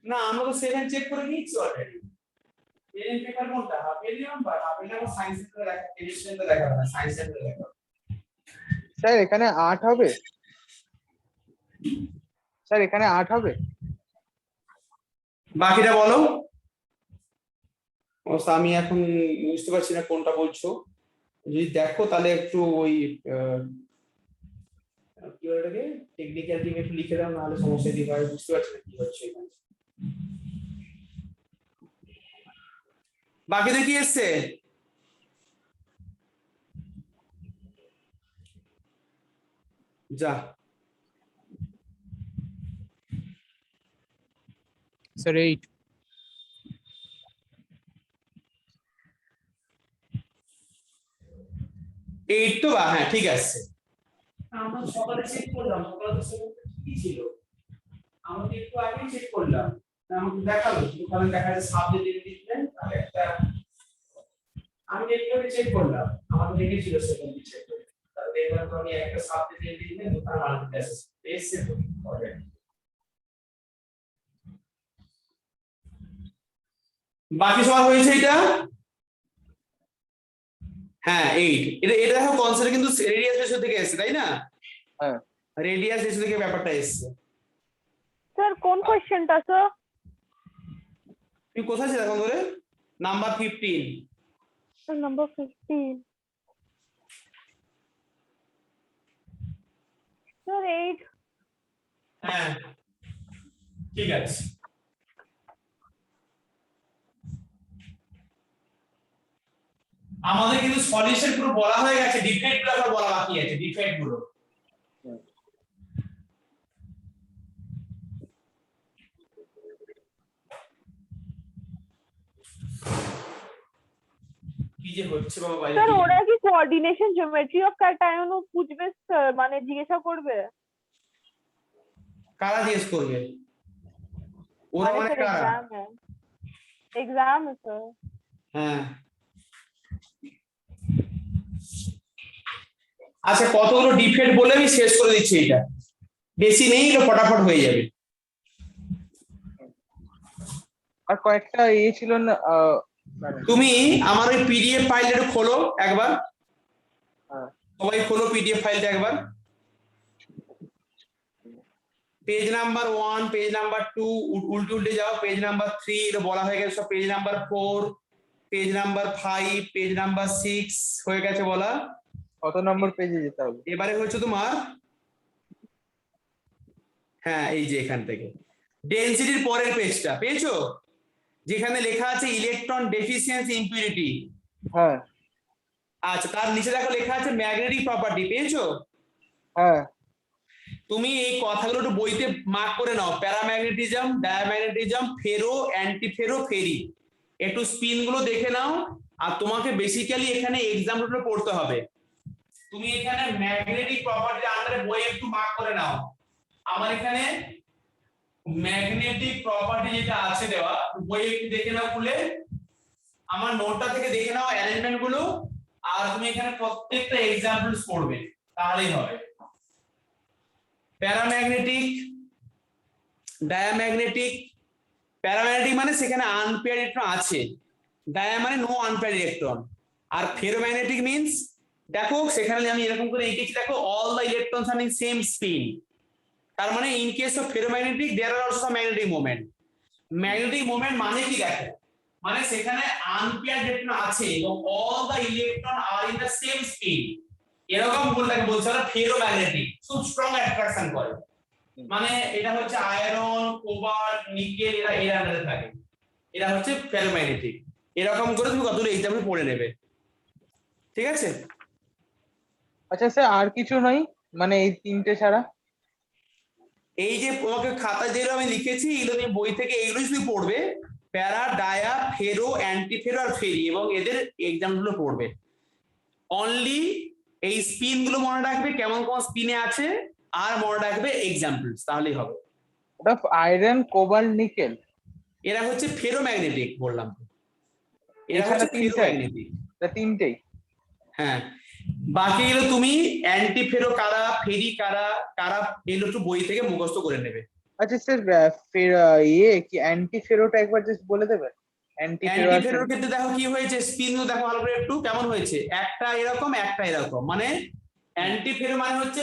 না আমরা তো 7 চেক করে নিয়েছি অলরেডি 7 পেপার কোনটা হাফ ইয়ারলি নাম্বার সায়েন্স সেন্টারে দেখা টেলিভিশনে দেখা না সায়েন্স সেন্টারে দেখা স্যার এখানে 8 হবে স্যার এখানে 8 হবে বাকিটা বলো আমি এখন বুঝতে পারছি না কোনটা বলছো যদি দেখো তাহলে একটু ওই কি বলে এটাকে টেকনিক্যাল টিম একটু লিখে দাও নাহলে সমস্যা দিতে পারে বুঝতে পারছি না কি হচ্ছে এখানে বাকিদের কি এসছে যা স্যার 8 8 তো হ্যাঁ ঠিক আছে আমরা সকালে চেক করলাম সকালে তো কি ছিল আমরা একটু আগে চেক করলাম আমাকে দেখালো ওখানে দেখা যাচ্ছে সাবজেক্ট দিলেন তাহলে একটা আমি একটু চেক করলাম আমাদের দেখেছিল সেকেন্ড চেক করে তাহলে দেখলাম তো আমি একটা সাবজেক্ট দিলেন ওখানে মাল্টিপল অ্যাসেস এসে অলরেডি বাকি সবার হয়েছে এটা হ্যাঁ 8 এটা দেখো কনসেপ্ট কিন্তু রেডিয়াস রেশিও থেকে এসেছে তাই না হ্যাঁ রেডিয়াস রেশিও থেকে ব্যাপারটা এসেছে স্যার কোন কোশ্চেনটা স্যার তুমি কোথায় ছিলে এখন ধরে নাম্বার 15 নাম্বার 15 স্যার 8 হ্যাঁ ঠিক আছে, আমাদের কিন্তু সলিউশন পুরো বলা হয়ে গেছে, ডিফেক্ট গুলো আবার বলা বাকি আছে, ডিফেক্ট গুলো। কি যে হচ্ছে বাবা বাইরে, স্যার ওরা কি কোঅর্ডিনেশন জিওমেট্রি অফ ক্যাটায়নও বুঝবে মানে জিজ্ঞাসা করবে? কারা জিজ্ঞেস করবে? ওরা মানে স্যার কারা? Exam sir. হ্যাঁ, আচ্ছা কতগুলো ডিফেক্ট বলে আমি শেষ করে দিচ্ছি, এটা বেশি নেই, এটা ফটাফট হয়ে যাবে। আর কয়েকটা ছিল না তুমি আমার ওই পিডিএফ ফাইলটা একটু খোলো একবার, হ্যাঁ। সবাই খোলো পিডিএফ ফাইলটা একবার। পেজ নাম্বার 1, পেজ নাম্বার 2 উল্টে উল্টে যাও, পেজ নাম্বার 3 এটা বলা হয়ে গেছে, সব page number 4, page number 5, page number 6 হয়ে গেছে বলা। কত নম্বর পেজে যেতে হবে? এবারে হচ্ছে তোমার, হ্যাঁ এই যে এখান থেকে ডেনসিটির পরের পেজটা পেয়েছো, যেখানে লেখা আছে ইলেকট্রন ডেফিসিয়েন্সি ইম্পিউরিটি। হ্যাঁ আচ্ছা তার নিচে দেখো লেখা আছে ম্যাগনেটিক প্রপার্টি, পেয়েছো? হ্যাঁ তুমি এই কথাগুলো একটু বইতে মার্ক করে নাও, প্যারাম্যাগনেটিজম, ডায়াম্যাগনেটিজম, ফেরো, অ্যান্টিফেরো, ফেরি, একটু স্পিন গুলো দেখে নাও। আর তোমাকে বেসিক্যালি এখানে এক্সাম্পল পড়তে হবে, তুমি এখানে ম্যাগনেটিক প্রপার্টির আন্ডারে বই একটু মার্ক করে নাও। আমার এখানে ম্যাগনেটিক প্রপার্টি যেটা আছে দেওয়া, বই একটু দেখে নাও খুলে, আমার নোটটা থেকে দেখে নাও অ্যারেঞ্জমেন্ট গুলো, আর তুমি এখানে প্রত্যেকটা এক্সাম্পলস পড়বে, তাহলেই হবে। প্যারাম্যাগনেটিক, ডায়াম্যাগনেটিক, প্যারাম্যাগনেটিক মানে সেখানে আনপেয়ার্ড ইলেকট্রন আছে, ডায়া মানে নো আনপেয়ার্ড ইলেকট্রন, আর ফেরোম্যাগনেটিক মিন্স দেখো সেখানে আমি এরকম করে এঁকেছি, দেখো all the electrons are in same spin, তার মানে in case of ferromagnetic there are also some magnetic moment. Magnetic moment মানে কি দেখো, মানে সেখানে আনপেয়ার্ড ইলেকট্রন আছে এবং all the electron are in the same spin, এরকম বলতে বলছে ওরা ফেরোম্যাগনেটিক, খুব স্ট্রং অ্যাট্রাকশন করে, মানে এটা হচ্ছে আয়রন, কোবাল্ট, নিকেল, এরা এর আন্ডারে থাকে, এরা হচ্ছে ফেরোম্যাগনেটিক। এরকম করে তুমি কতগুলো এক্সাম্পল পড়ে নেবে, ঠিক আছে? আচ্ছা স্যার আর কিছু নয় মানে এই তিনটে ছাড়া? এই যে তোমাকে খাতা যেগুলো আমি লিখেছি এগুলো তুমি বই থেকে এইগুলোই শুধু পড়বে, প্যারা, ডায়া, ফেরো, অ্যান্টিফেরো আর ফেরি, এবং এদের এক্সাম্পল গুলো পড়বে। অনলি এই স্পিন গুলো মনে রাখবে, কেমন কোন স্পিনে আছে, আর মনে রাখবে এক্সাম্পলস, তাহলেই হবে। ওটা আয়রন, কোবাল্ট, নিকেল, এরা হচ্ছে ফেরোম্যাগনেটিক বললাম তো, এরা এছাড়া হচ্ছে তিনটাই? ফেরোম্যাগনেটিক, তিনটেই? হ্যাঁ। বাকিগুলো তুমি অ্যান্টিফেরো কারা, ফেরি কারা, কারা এগুলো একটু বই থেকে মুখস্থ করে নেবে। আচ্ছা স্যার ফের কি অ্যান্টিফেরোটা একবার জাস্ট বলে দেবেন? অ্যান্টিফেরোর ক্ষেত্রে দেখো কি হয়েছে, স্পিন দেখো ভালো করে একটু কেমন হয়েছে, একটা এরকম একটা এরকম, মানে অ্যান্টিফেরো মানে হচ্ছে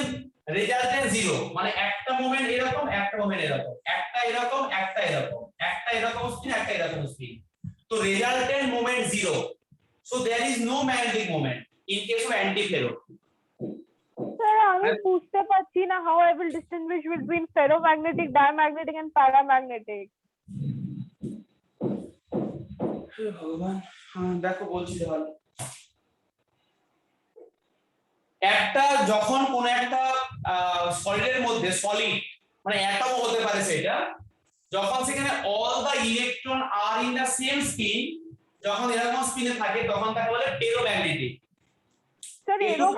রেজাল্টে জিরো, মানে একটা মোমেন্ট এরকম একটা মোমেন্ট এরকম, একটা এরকম একটা এরকম, একটা এরকম স্পিন একটা এরকম স্পিন, তো resultant moment zero, so there is no magnetic moment in case of antiferro. Sir আমি বুঝতে পারছি না how I will distinguish between ferromagnetic, diamagnetic and paramagnetic. ভগবান, দেখো বলছি তাহলে, একটা যখন কোন একটা সলিডের মধ্যে, সলিড মানে অ্যাটম হতে পারে সেটা, যখন সেখানে all the electron are in the same spin, যখন এরকম স্পিনে থাকে তখন তাকে বলে ফেরোম্যাগনেটিক। স্যার এরকম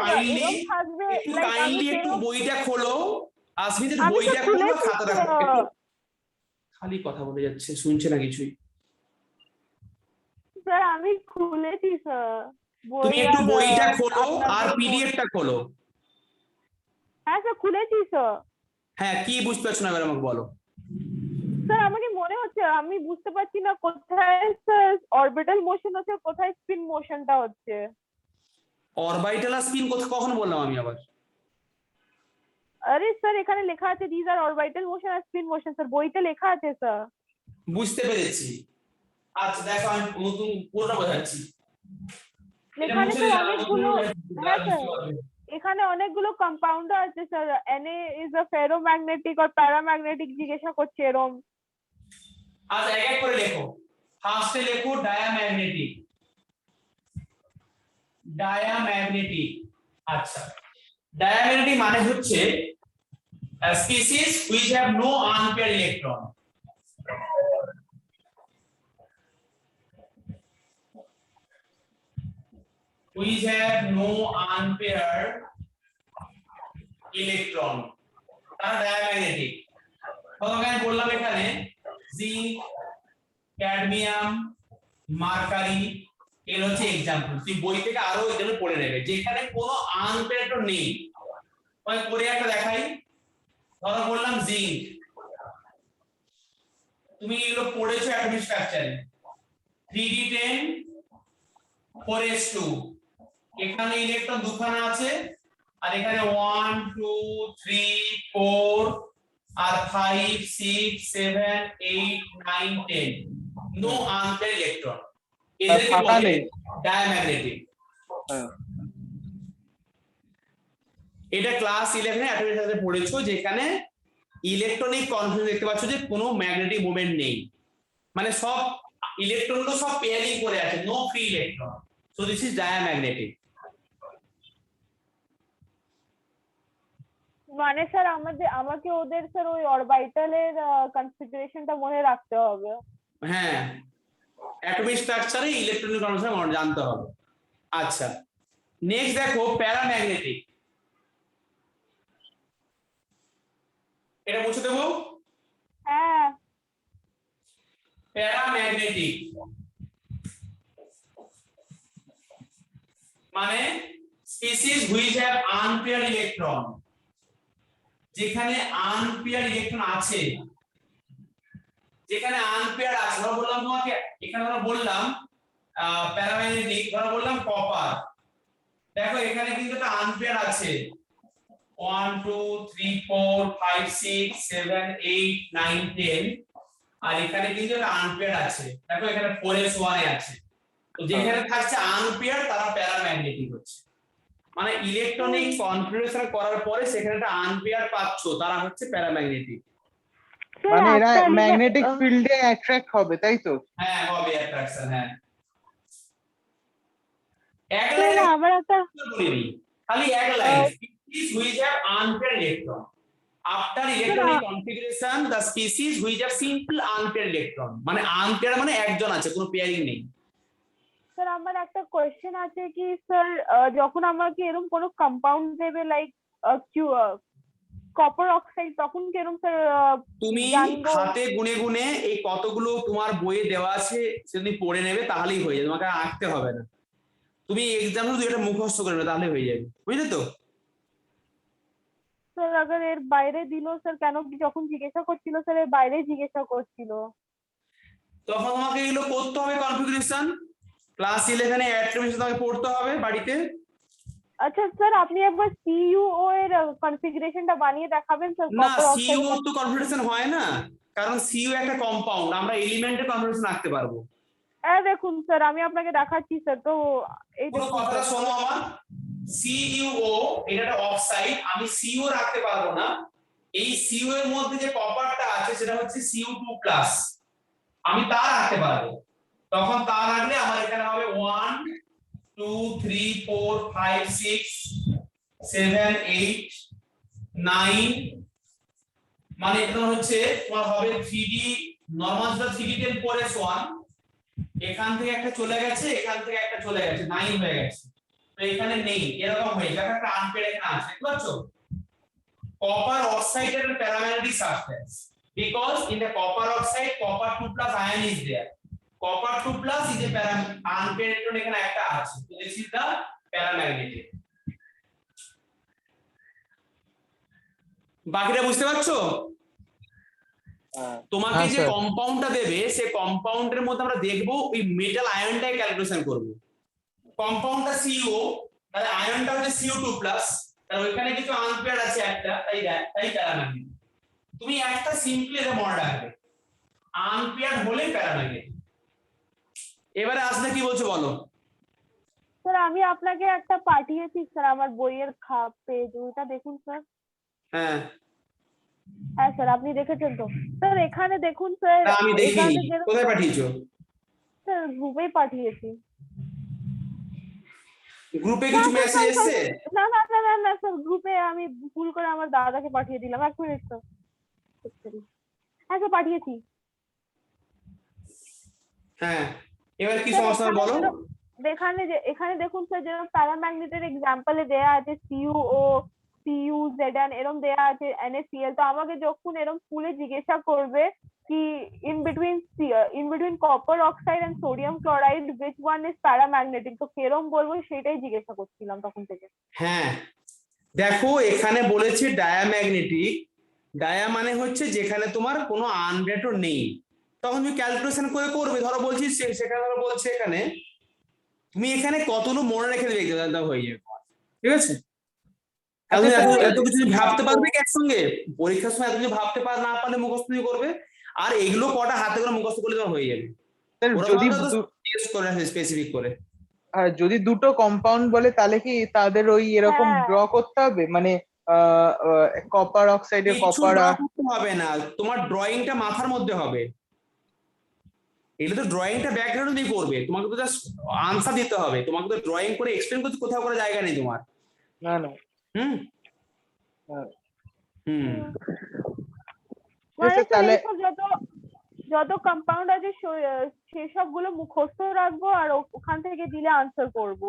থাকবে, একটু কাইন্ডলি একটু বইটা খোলো, আসমিদের আমি তো বইটা খোলো, খুলেছি খাতাটা তো। একটু খালি কথা বলে যাচ্ছে, শুনছে না কিছুই। স্যার আমি খুলেছি স্যার তুমি একটু বইটা খোলো আর পিডিএফটা খোলো। হ্যাঁ স্যার খুলেছি স্যার। হ্যাঁ কি বুঝতে পারছো না এবার আমাকে বলো। স্যার আমাকে মনে হচ্ছে আমি বুঝতে পারছি না কোথায় স্যার অরবিটাল মোশন হচ্ছে, কোথায় স্পিন মোশনটা হচ্ছে। অরবিটাল আর স্পিন কখন বললাম আমি আবার? আরে স্যার এখানে লেখা আছে দিস আর অরবিটাল মোশন আর স্পিন মোশন, স্যার বইতে লেখা আছে স্যার। বুঝতে পেরেছি, আচ্ছা দেখো আমি নতুন পুরোটা বোঝাচ্ছি। এখানে স্যার অনেকগুলো, হ্যাঁ স্যার এখানে অনেকগুলো কম্পাউন্ডার আছে sir, Na is a ferromagnetic আর প্যারাম্যাগনেটিক জিজ্ঞাসা করছে এরম, আচ্ছা এক এক করে লেখো। ফার্স্টে লেখো ডায়াম্যাগনেটিক। ডায়াম্যাগনেটিক, আচ্ছা ডায়াম্যাগনেটিক মানে হচ্ছে species which have no unpaired electron. which have no unpaired electron, তারা ডায়াম্যাগনেটিক। তোমাকে আমি বললাম এখানে জিঙ্ক, ক্যাডমিয়াম, মার্কারি, এর হচ্ছে एग्जांपल। তুই বই থেকে আরো এগুলো পড়ে নেবে যেখানে কোনো আনপেয়ার্ড নেই। আমি পড়ে একটা দেখাই, ধরো বললাম জিঙ্ক, তুমি এগুলো পড়েছো অ্যাটমিক স্ট্রাকচারে 3d10 4s2, এখানে ইলেকট্রন দুখানা আছে আর এখানে 1 2 3 4 আর 5 6 7 8 9 10 নো আনপেয়ার্ড ইলেকট্রন, এদেরকে ফাঁকা বলে নেই। ডায়াম্যাগনেটিক। হ্যাঁ। এটা ক্লাস 11 এ অ্যাটমিক স্ট্রাকচারে পড়েছো যেখানে ইলেকট্রনিক কনফিগারেশন দেখতে পাচ্ছ যে কোনো ম্যাগনেটিক মোমেন্ট নেই, মানে সব ইলেকট্রনগুলো সব পেয়ারিং করে আছে, no free electron, so this is diamagnetic. মানে স্যার আমাকে ওদের স্যার ওই অরবিটালের কনফিগারেশনটা মনে রাখতে হবে। হ্যাঁ, অ্যাটমিক স্ট্রাকচারে ইলেকট্রনিক কনফিগারেশন জানতে হবে। আচ্ছা নেক্সট দেখো প্যারাম্যাগনেটিক, এটা মুছে দেবো। হ্যাঁ প্যারাম্যাগনেটিক মানে species which have unpaired electron, যেখানে আনপেয়ার্ড ইলেকট্রন আছে, যেখানে আনপেয়ার্ড আছে। ধরো বললাম তোমাকে এখানে ধরো বললাম প্যারাম্যাগনেটিক, ধরো বললাম কপার, দেখো এখানে কিন্তু একটা আনপেয়ার্ড আছে 1 2 3 4 5 6 7 8 9 10, আর এখানে কিন্তু একটা আনপেয়ার্ড আছে, দেখো এখানে 4s1 এ আছে। তো যেখানে থাকছে আনপেয়ার্ড তারা প্যারাম্যাগনেটিক হচ্ছে, মানে ইলেকট্রনিক কনফিগারেশন করার পরে সেখানে একটা আনপেয়ার্ড পাচ্ছ, তারা হচ্ছে প্যারাম্যাগনেটিক। মানে এরা ম্যাগনেটিক ফিল্ডে অ্যাট্রাক্ট হবে, তাই তো? হ্যাঁ হবে অ্যাট্রাকশন, হ্যাঁ এক স্যার লাইনে আমার একটা বলিনি, খালি এক line species which have unpaired electron, after electronic configuration the species which have simple unpaired electron, মানে আনপেয়ার্ড মানে একজন আছে, কোনো পেয়ারিং নেই। স্যার আমার একটা কোয়েশ্চেন আছে কি স্যার, যখন আমাকে এরকম কোনো কম্পাউন্ড দেবে লাইক কপার অক্সাইড, তখন কি এরকম স্যার তুমি জানবো? হাতে গুনে গুনে এই কতগুলো তোমার বইয়ে দেওয়া আছে সেটা পড়ে নেবে, তাহলেই হয়ে যাবে, তোমাকে আর আঁকতে হবে না। তুমি এক্সাম শুধু এটা মুখস্থ করে নেবে, তাহলে হয়ে যাবে, বুঝলে তো? স্যার আবার এর বাইরে দিল স্যার, কেন কি যখন জিজ্ঞাসা করছিল স্যার এর বাইরে জিজ্ঞাসা করছিল। তখন তোমাকে এগুলো করতে হবে কনফিগারেশন, ক্লাস 11 এ অ্যাটমিক তোমাকে পড়তে হবে বাড়িতে। আচ্ছা স্যার আপনি একবার সিইউও এর কনফিগারেশনটা বানিয়ে দেখাবেন স্যার? না কপার সিইউ অক্সাইড তো কনফিগারেশন হয় না, কারণ সিইউ একটা কম্পাউন্ড, আমরা এলিমেন্টের কনফিগারেশন রাখতে পারবো। দেখুন স্যার আমি আপনাকে দেখাচ্ছি স্যার, তো এই পুরো দেখুন কথাটা স্যার। শোনো আমার, সিইউও এটা একটা অক্সাইড, আমি সিইউ রাখতে পারবো না, এই সিইউ এর মধ্যে যে কপারটা আছে সেটা হচ্ছে Cu2+, আমি তা রাখতে পারবো। তখন তা রাখলে আমার এখানে হবে 1 2 3 4 5 6 7 8 9, মানে এটা হচ্ছে তোমার হবে 3D নরমাল, যেটা 3D10 4s1, এখান থেকে একটা চলে গেছে, এখান থেকে একটা চলে গেছে, 9 হয়ে গেছে, তো এখানে নেই, এরকম হয়ে যাবে, একটা আনপেয়ার্ড এখানে আছে, বুঝতে পারছো? Copper oxide is a paramagnetic substance because in the copper oxide copper 2+ ion is there. Copper 2+ is a unpaired electron এখানে একটা আছে, so this is the paramagnetic. বাকিটা বুঝতে পারছো? তোমাকে হ্যাঁ, যে স্যার। কম্পাউন্ডটা দেবে সেই কম্পাউন্ডের মধ্যে আমরা দেখবো ওই মেটাল আয়নটাই ক্যালকুলেশন করব। কম্পাউন্ডটা সিও, তাহলে আয়নটা হচ্ছে Cu2+, তাহলে ওইখানে কিছু আনপেয়ার আছে একটা, তাই প্যারাম্যাগনেটিক। তুমি একটা সিম্পলি এটা মনে রাখবে, আনপেয়ার হলে প্যারাম্যাগনেটিক। এবারে আসলে কি বলছো বলো? স্যার আমি আপনাকে একটা পাঠিয়েছি স্যার আমার বইয়ের পেজ, ওইটা দেখুন স্যার। হ্যাঁ হ্যাঁ স্যার আপনি দেখেছেন তো স্যার এখানে দেখুন স্যার না আমি দেখিনি, এখানে যেরকম কোথায় পাঠিয়েছো? স্যার গ্রুপেই পাঠিয়েছি। গ্রুপে না কিছু স্যার, মেসেজ স্যার, এসেছে? না না না না না স্যার গ্রুপে আমি ভুল করে আমার দাদাকে পাঠিয়ে দিলাম, 1 মিনিট স্যার। হ্যাঁ স্যার পাঠিয়েছি। হ্যাঁ, এবার কি স্যার সমস্যা এখানে বলো। এখানে দেখুন স্যার যেরকম প্যারাম্যাগনেটের এক্সাম্পলে দেয়া আছে CuO, CuZn এরকম দেয়া আছে NaCl, তো আমাকে যখন এরকম স্কুলে জিজ্ঞাসা করবে কি in between copper oxide and sodium chloride which one is paramagnetic, তো কেরম বলবো সেটাই জিজ্ঞাসা করছিলাম তখন থেকে। হ্যাঁ দেখো এখানে বলেছে ডায়াম্যাগনেটিক, ডায়া মানে হচ্ছে যেখানে তোমার কোনো আনরেটও নেই, তখন তুমি ক্যালকুলেশন করে করবে। ধরো বলছি সেখানে ধরো বলছে এখানে তুমি এখানে কতগুলো মনে রেখে দেবে exam হয়ে যাবে তোমার, ঠিক আছে? এত আচ্ছা এত স্যার, এত কিছু তুমি ভাবতে পারবে কি একসঙ্গে? পরীক্ষার সময় এত কিছু ভাবতে না পারলে মুখস্থ তুমি করবে, আর এগুলো কটা হাতে করে মুখস্থ করলে তোমার হয়ে যাবে। স্যার ওরা যদি টেস্ট করে স্পেসিফিক করে। যদি দুটো কম্পাউন্ড বলে তাহলে কি তাদের ওই এরকম হ্যাঁ। ড্র করতে হবে, মানে কপার অক্সাইডে কিছু কপার draw করতে হবে না, তোমার ড্রয়িংটা মাথার মধ্যে হবে। এগুলো তো ড্রয়িংটা ব্যাকগ্রাউন্ড দিয়ে করবে, তোমাকে তো জাস্ট আনসার দিতে হবে, তোমাকে তো ড্রয়িং করে এক্সপ্লেন করতে কোথাও করে জায়গা নেই তোমার। না না হুম হ্যাঁ। হুম মানে স্যার, স্যার তাহলে এইসব যত কম্পাউন্ড আছে সেসব গুলো মুখস্থ রাখবো আর ওখান থেকে দিলে আনসার করব।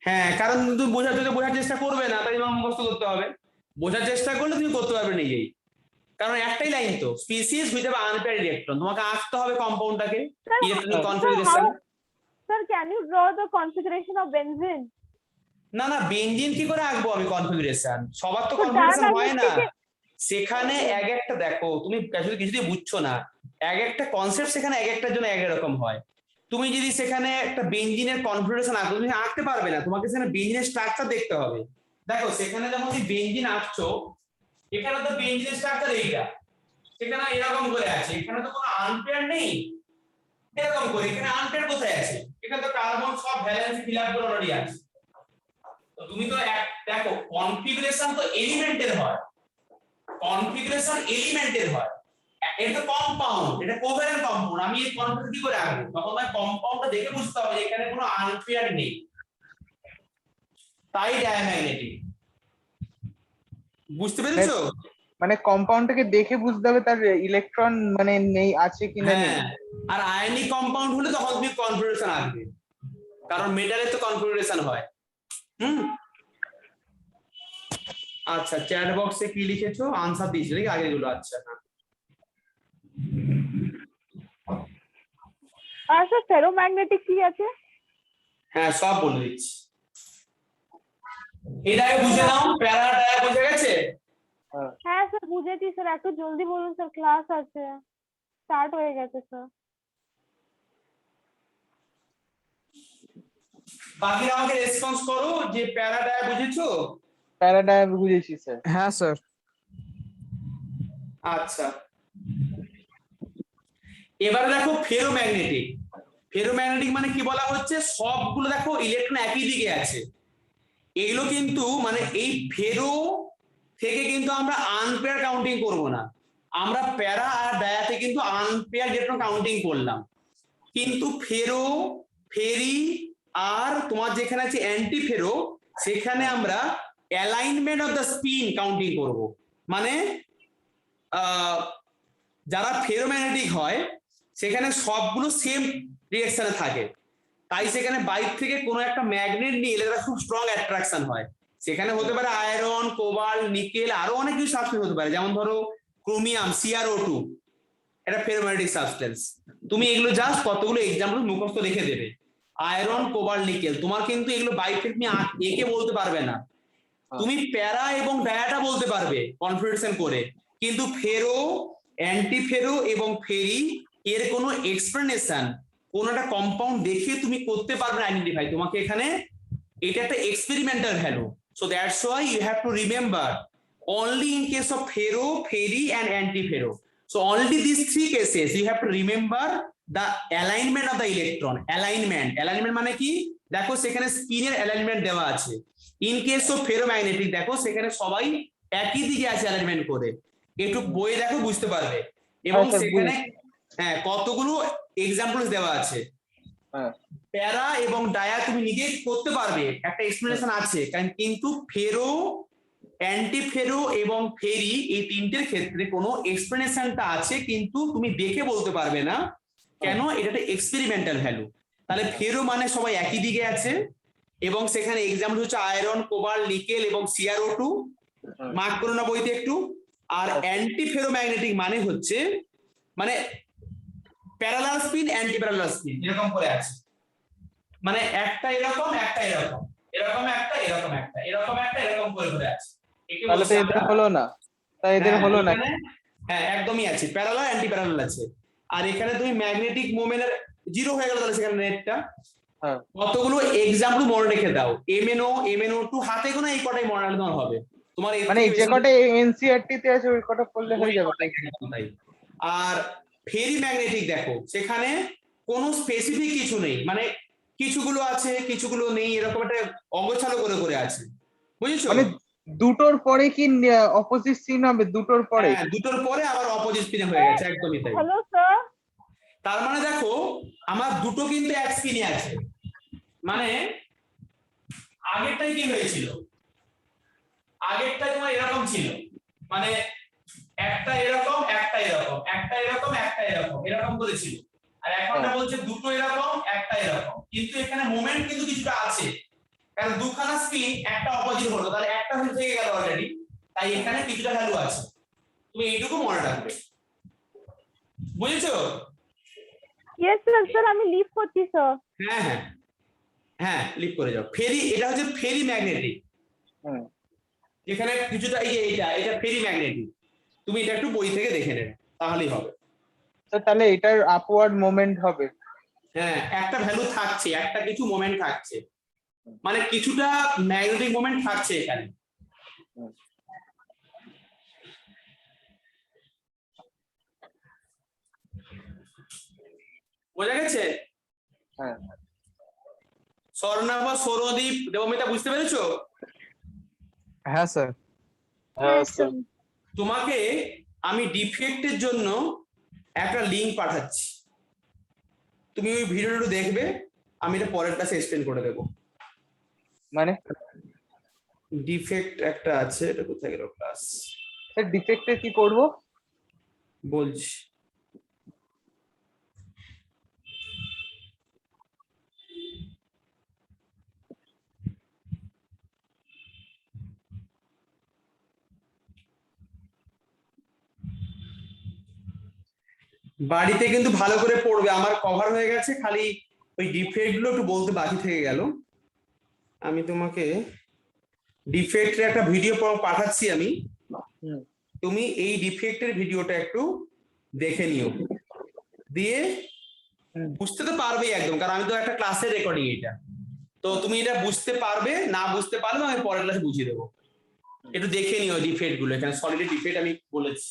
হ্যাঁ, কারণ তুমি বোঝার চেষ্টা করবে না, তাই তোমাকে মুখস্থ করতে হবে। বোঝার চেষ্টা করলে তুমি করতে পারবে নিজেই, কারণ একটাই লাইন তো, স্পিসিস উইথ আনপেয়ার্ড ইলেকট্রন, তোমাকে আঁকতে হবে কম্পাউন্ডটাকে, electronic configuration. Sir, can you draw the configuration of benzene? না না, বেনজিন কি করে আঁকবো আমি কনফিগারেশন? সবার তো তো কনফিগারেশন হয় না। diamagnetic সেখানে এক একটা দেখো, তুমি আসলে কিছুতেই বুঝছো না, এক একটা কনসেপ্ট সেখানে এক একটার জন্য এক এক রকম হয়। তুমি যদি সেখানে একটা বেনজিনের কনফিগারেশন আঁকো, তুমি আঁকতে পারবে না, তোমাকে সেখানে বেনজিনের স্ট্রাকচার দেখতে হবে। দেখো সেখানে যখন তুমি বেনজিন আঁকছো, এখানে তো বেনজিনের স্ট্রাকচার এইটা, সেখানে এরকম করে আছে, এখানে তো কোনো আনপেয়ার নেই, এরকম করে এখানে আনপেয়ার কোথায় আছে? এখানে তো কার্বন সব ভ্যালেন্সি ফিল আপ করে অলরেডি আছে। তো তুমি তো দেখো কনফিগারেশন তো এলিমেন্টের হয়, কনফিগারেশন এলিমেন্টের হয়, এটা কম্পাউন্ড, এটা কোভ্যালেন্ট কম্পাউন্ড, আমি এই কনফিগারেশন কি করে আঁকবো? তখন আমি কম্পাউন্ডটা দেখে বুঝতে হবে এখানে কোনো আনপেয়ার নেই, তাই ডায়াম্যাগনেটিক। বুঝতে পেরেছো? মানে কম্পাউন্ডটাকে দেখে বুঝতে হবে তার ইলেকট্রন মানে নেই আছে কিনা নেই। হ্যাঁ, আর আয়নিক কম্পাউন্ড হলে তখন তুমি কনফিগারেশন আঁকবে, কারণ মেটালের তো কনফিগারেশন হয়। হুম আচ্ছা, চ্যাট বক্সে কি লিখেছো? আনসার দিয়েছো নাকি আগেগুলো? আচ্ছা আর স্যার ফেরোম্যাগনেটিক কি আছে? হ্যাঁ, সব বলে দিচ্ছি। এটা আগে বুঝে নাও, প্যারা ডায়া বুঝে গেছে? হ্যাঁ স্যার বুঝেছি স্যার, একটু জলদি বলুন স্যার, ক্লাস আছে, স্টার্ট হয়ে গেছে স্যার। বাকিরা আমাকে রেসপন্স করো যে প্যারা ডায়া বুঝেছো? প্যারাডায়াম বুঝেছি স্যার। হ্যাঁ স্যার। আচ্ছা, এবারে দেখো ফেরোম্যাগনেটিক। ফেরোম্যাগনেটিক মানে কি বলা হচ্ছে? সবগুলো দেখো ইলেকট্রন একই দিকে আছে, এগুলো কিন্তু মানে এই ফেরো থেকে কিন্তু আমরা আনপেয়ার কাউন্টিং করব না, আমরা প্যারা আর ডায়াতে কিন্তু আনপেয়ার ইলেকট্রন কাউন্টিং করলাম। কিন্তু ফেরো, ফেরি আর তোমার যেখানে আছে অ্যান্টি ফেরো, সেখানে আমরা alignment of the spin counting করব। মানে যারা ফেরোম্যাগনেটিক হয় সেখানে সবগুলো সেম রিঅ্যাকশনে থাকে, তাই সেখানে বাইর থেকে কোনো একটা ম্যাগনেট নিয়ে এলে খুব স্ট্রং অ্যাট্রাকশন হয়। সেখানে হতে পারে আয়রন, কোবাল্ট, নিকেল, আরো অনেক কিছু সাবস্টেন্স হতে পারে, যেমন ধরো ক্রোমিয়াম, CrO2, এটা ফেরোম্যাগনেটিক সাবস্টেন্স। তুমি এগুলো জাস্ট কতগুলো এক্সাম্পল মুখস্থ রেখে দেবে, আয়রন, কোবাল্ট, নিকেল। তোমার কিন্তু এগুলো বাইর থেকে তুমি একে বলতে পারবে না, তুমি প্যারা এবং ডায়াটা বলতে পারবে কনফিগারেশন করে, কিন্তু ফেরো, অ্যান্টি ফেরো এবং ফেরি এর কোনো এক্সপ্লেনেশন কোন একটা কম্পাউন্ড দেখে তুমি করতে পারবে না আইডেন্টিফাই। তোমাকে এখানে এটা একটা experimental value, so that's why you have to remember only in case of ferro, ferri and antiferro, so only these three cases you have to remember the alignment of the electron. alignment মানে কি? দেখো সেখানে স্পিনের alignment দেওয়া আছে। In case of ferromagnetic দেখো সেখানে সবাই একই দিকে আছে অ্যালাইনমেন্ট করে, একটু বইয়ে দেখো বুঝতে পারবে এবং স্যার, সেখানে হ্যাঁ কতগুলো এক্সাম্পল দেওয়া আছে। হ্যাঁ প্যারা এবং ডায়া তুমি নিজে করতে পারবে, একটা এক্সপ্লেনেশন আছে, কিন্তু ফেরো, অ্যান্টি ফেরো এবং ফেরি এই তিনটের ক্ষেত্রে কোনো এক্সপ্লেনেশনটা আছে, কিন্তু তুমি দেখে বলতে পারবে না কেন, এটা একটা এক্সপেরিমেন্টাল ভ্যালু। তাহলে ফেরো মানে সবাই একই দিকে আছে এবং সেখানে এক্সাম্পল হচ্ছে আয়রন, কোবাল্ট, নিকেল এবং CrO2, মার্ক করো না বইতে একটু। আর অ্যান্টি ফেরোম্যাগনেটিক মানে হচ্ছে মানে parallel spin, anti parallel spin এরকম করে আছে, মানে একটা এরকম, একটা এরকম, এরকম একটা, এরকম একটা, এরকম একটা, এরকম করে করে আছে। একে তাহলে তো বলছি এদের আমরা- হলো না, তাই এদের হ্যাঁ, হলো না। এখানে- হ্যাঁ একদমই আছে, প্যারালাল অ্যান্টি প্যারালাল আছে। আর এখানে তুমি ম্যাগনেটিক মোমেন্টের জিরো হয়ে গেল, তাহলে সেখানে নেটটা হ্যাঁ কতগুলো এক্সাম্পল মনে রেখে দাও। MnO2 হাতে গোনা এই কটাই মনে রাখলে তোমার হবে। তোমার এর মানে থেকে যে বেশি- কটা এনসিআরটি তে আছে ওই কটা পড়লে হয়ে যাবে। তাই। আর ফেরি ম্যাগনেটিক দেখো, সেখানে কোনো স্পেসিফিক কিছু নেই, মানে কিছুগুলো আছে কিছুগুলো নেই, এরকম একটা অগোছালো করে করে আছে, বুঝেছো? মানে দুটোর পরে কি অপোজিট সিন হবে, দুটোর পরে? হ্যাঁ, দুটোর পরে আবার অপোজিট স্পিনে হয়ে গেছে, একদমই তাই। Hello sir. তার মানে দেখো আমার দুটো কিন্তু এক স্পিনে আছে, মানে আগেরটাই কি হয়েছিল, আগেরটা তোমার এরকম ছিল, মানে একটা এরকম, একটা এরকম, একটা এরকম, একটা এরকম, এরকম করেছিল। আর এখনটা বলছে দুটো এরকম, একটা এরকম, কিন্তু এখানে মোমেন্ট কিন্তু কিছুটা আছে, কারণ দুখানা স্পিন একটা অপোজিট হলো, তাহলে একটা হয়ে থেকে গেল অলরেডি, তাই এখানে কিছুটা ভ্যালু আছে। তুমি এইটুকু মনে রাখবে, বুঝেছো? ইয়েস স্যার, স্যার আমি লিভ করছি স্যার। হ্যাঁ হ্যাঁ হ্যাঁ, লিভ করে যাও। ফেরি, এটা হচ্ছে ফেরি ম্যাগনেটিক, হুম। এখানে কিছুটা এই যে এটা ফেরি ম্যাগনেটিক, তুমি এটা একটু বই থেকে দেখে নেবে তাহলেই হবে। তো তাহলে এটার আপওয়ার্ড মোমেন্ট হবে। হ্যাঁ, একটা ভ্যালু থাকছে, একটা কিছু মোমেন্ট থাকছে, মানে কিছুটা ম্যাগনেটিক মোমেন্ট থাকছে এখানে। বোঝা গেছে? হ্যাঁ স্বর্ণাভ, সৌরদীপ, দেবমিতা, বুঝতে পেরেছো? হ্যাঁ স্যার। হ্যাঁ স্যার। তোমাকে আমি ডিফেক্টের জন্য একটা লিংক পাঠাচ্ছি, তুমি ওই ভিডিওটা একটু দেখবে, আমি এটা পরের ক্লাসে এক্সপ্লেন করে দেবো। মানে ডিফেক্ট একটা আছে, এটা কোথায় গেল ক্লাস, স্যার ডিফেক্টে কি করব? বলছি। বাড়িতে কিন্তু ভালো করে পড়বে, আমার কভার হয়ে গেছে, খালি ওই ডিফেক্ট গুলো একটু বলতে বাকি থেকে গেল। আমি তোমাকে ডিফেক্টের একটা ভিডিও পাঠাচ্ছি আমি, হুম। তুমি এই ডিফেক্টের ভিডিওটা একটু দেখে নিও, দিয়ে বুঝতে তো পারবেই একদম, কারণ আমি তো একটা ক্লাসের রেকর্ডিং এটা, তো তুমি এটা বুঝতে পারবে, না বুঝতে পারবে আমি পরের ক্লাসে বুঝিয়ে দেবো। একটু দেখে নিও ডিফেক্ট গুলো, এখানে সলিড ডিফেক্ট আমি বলেছি।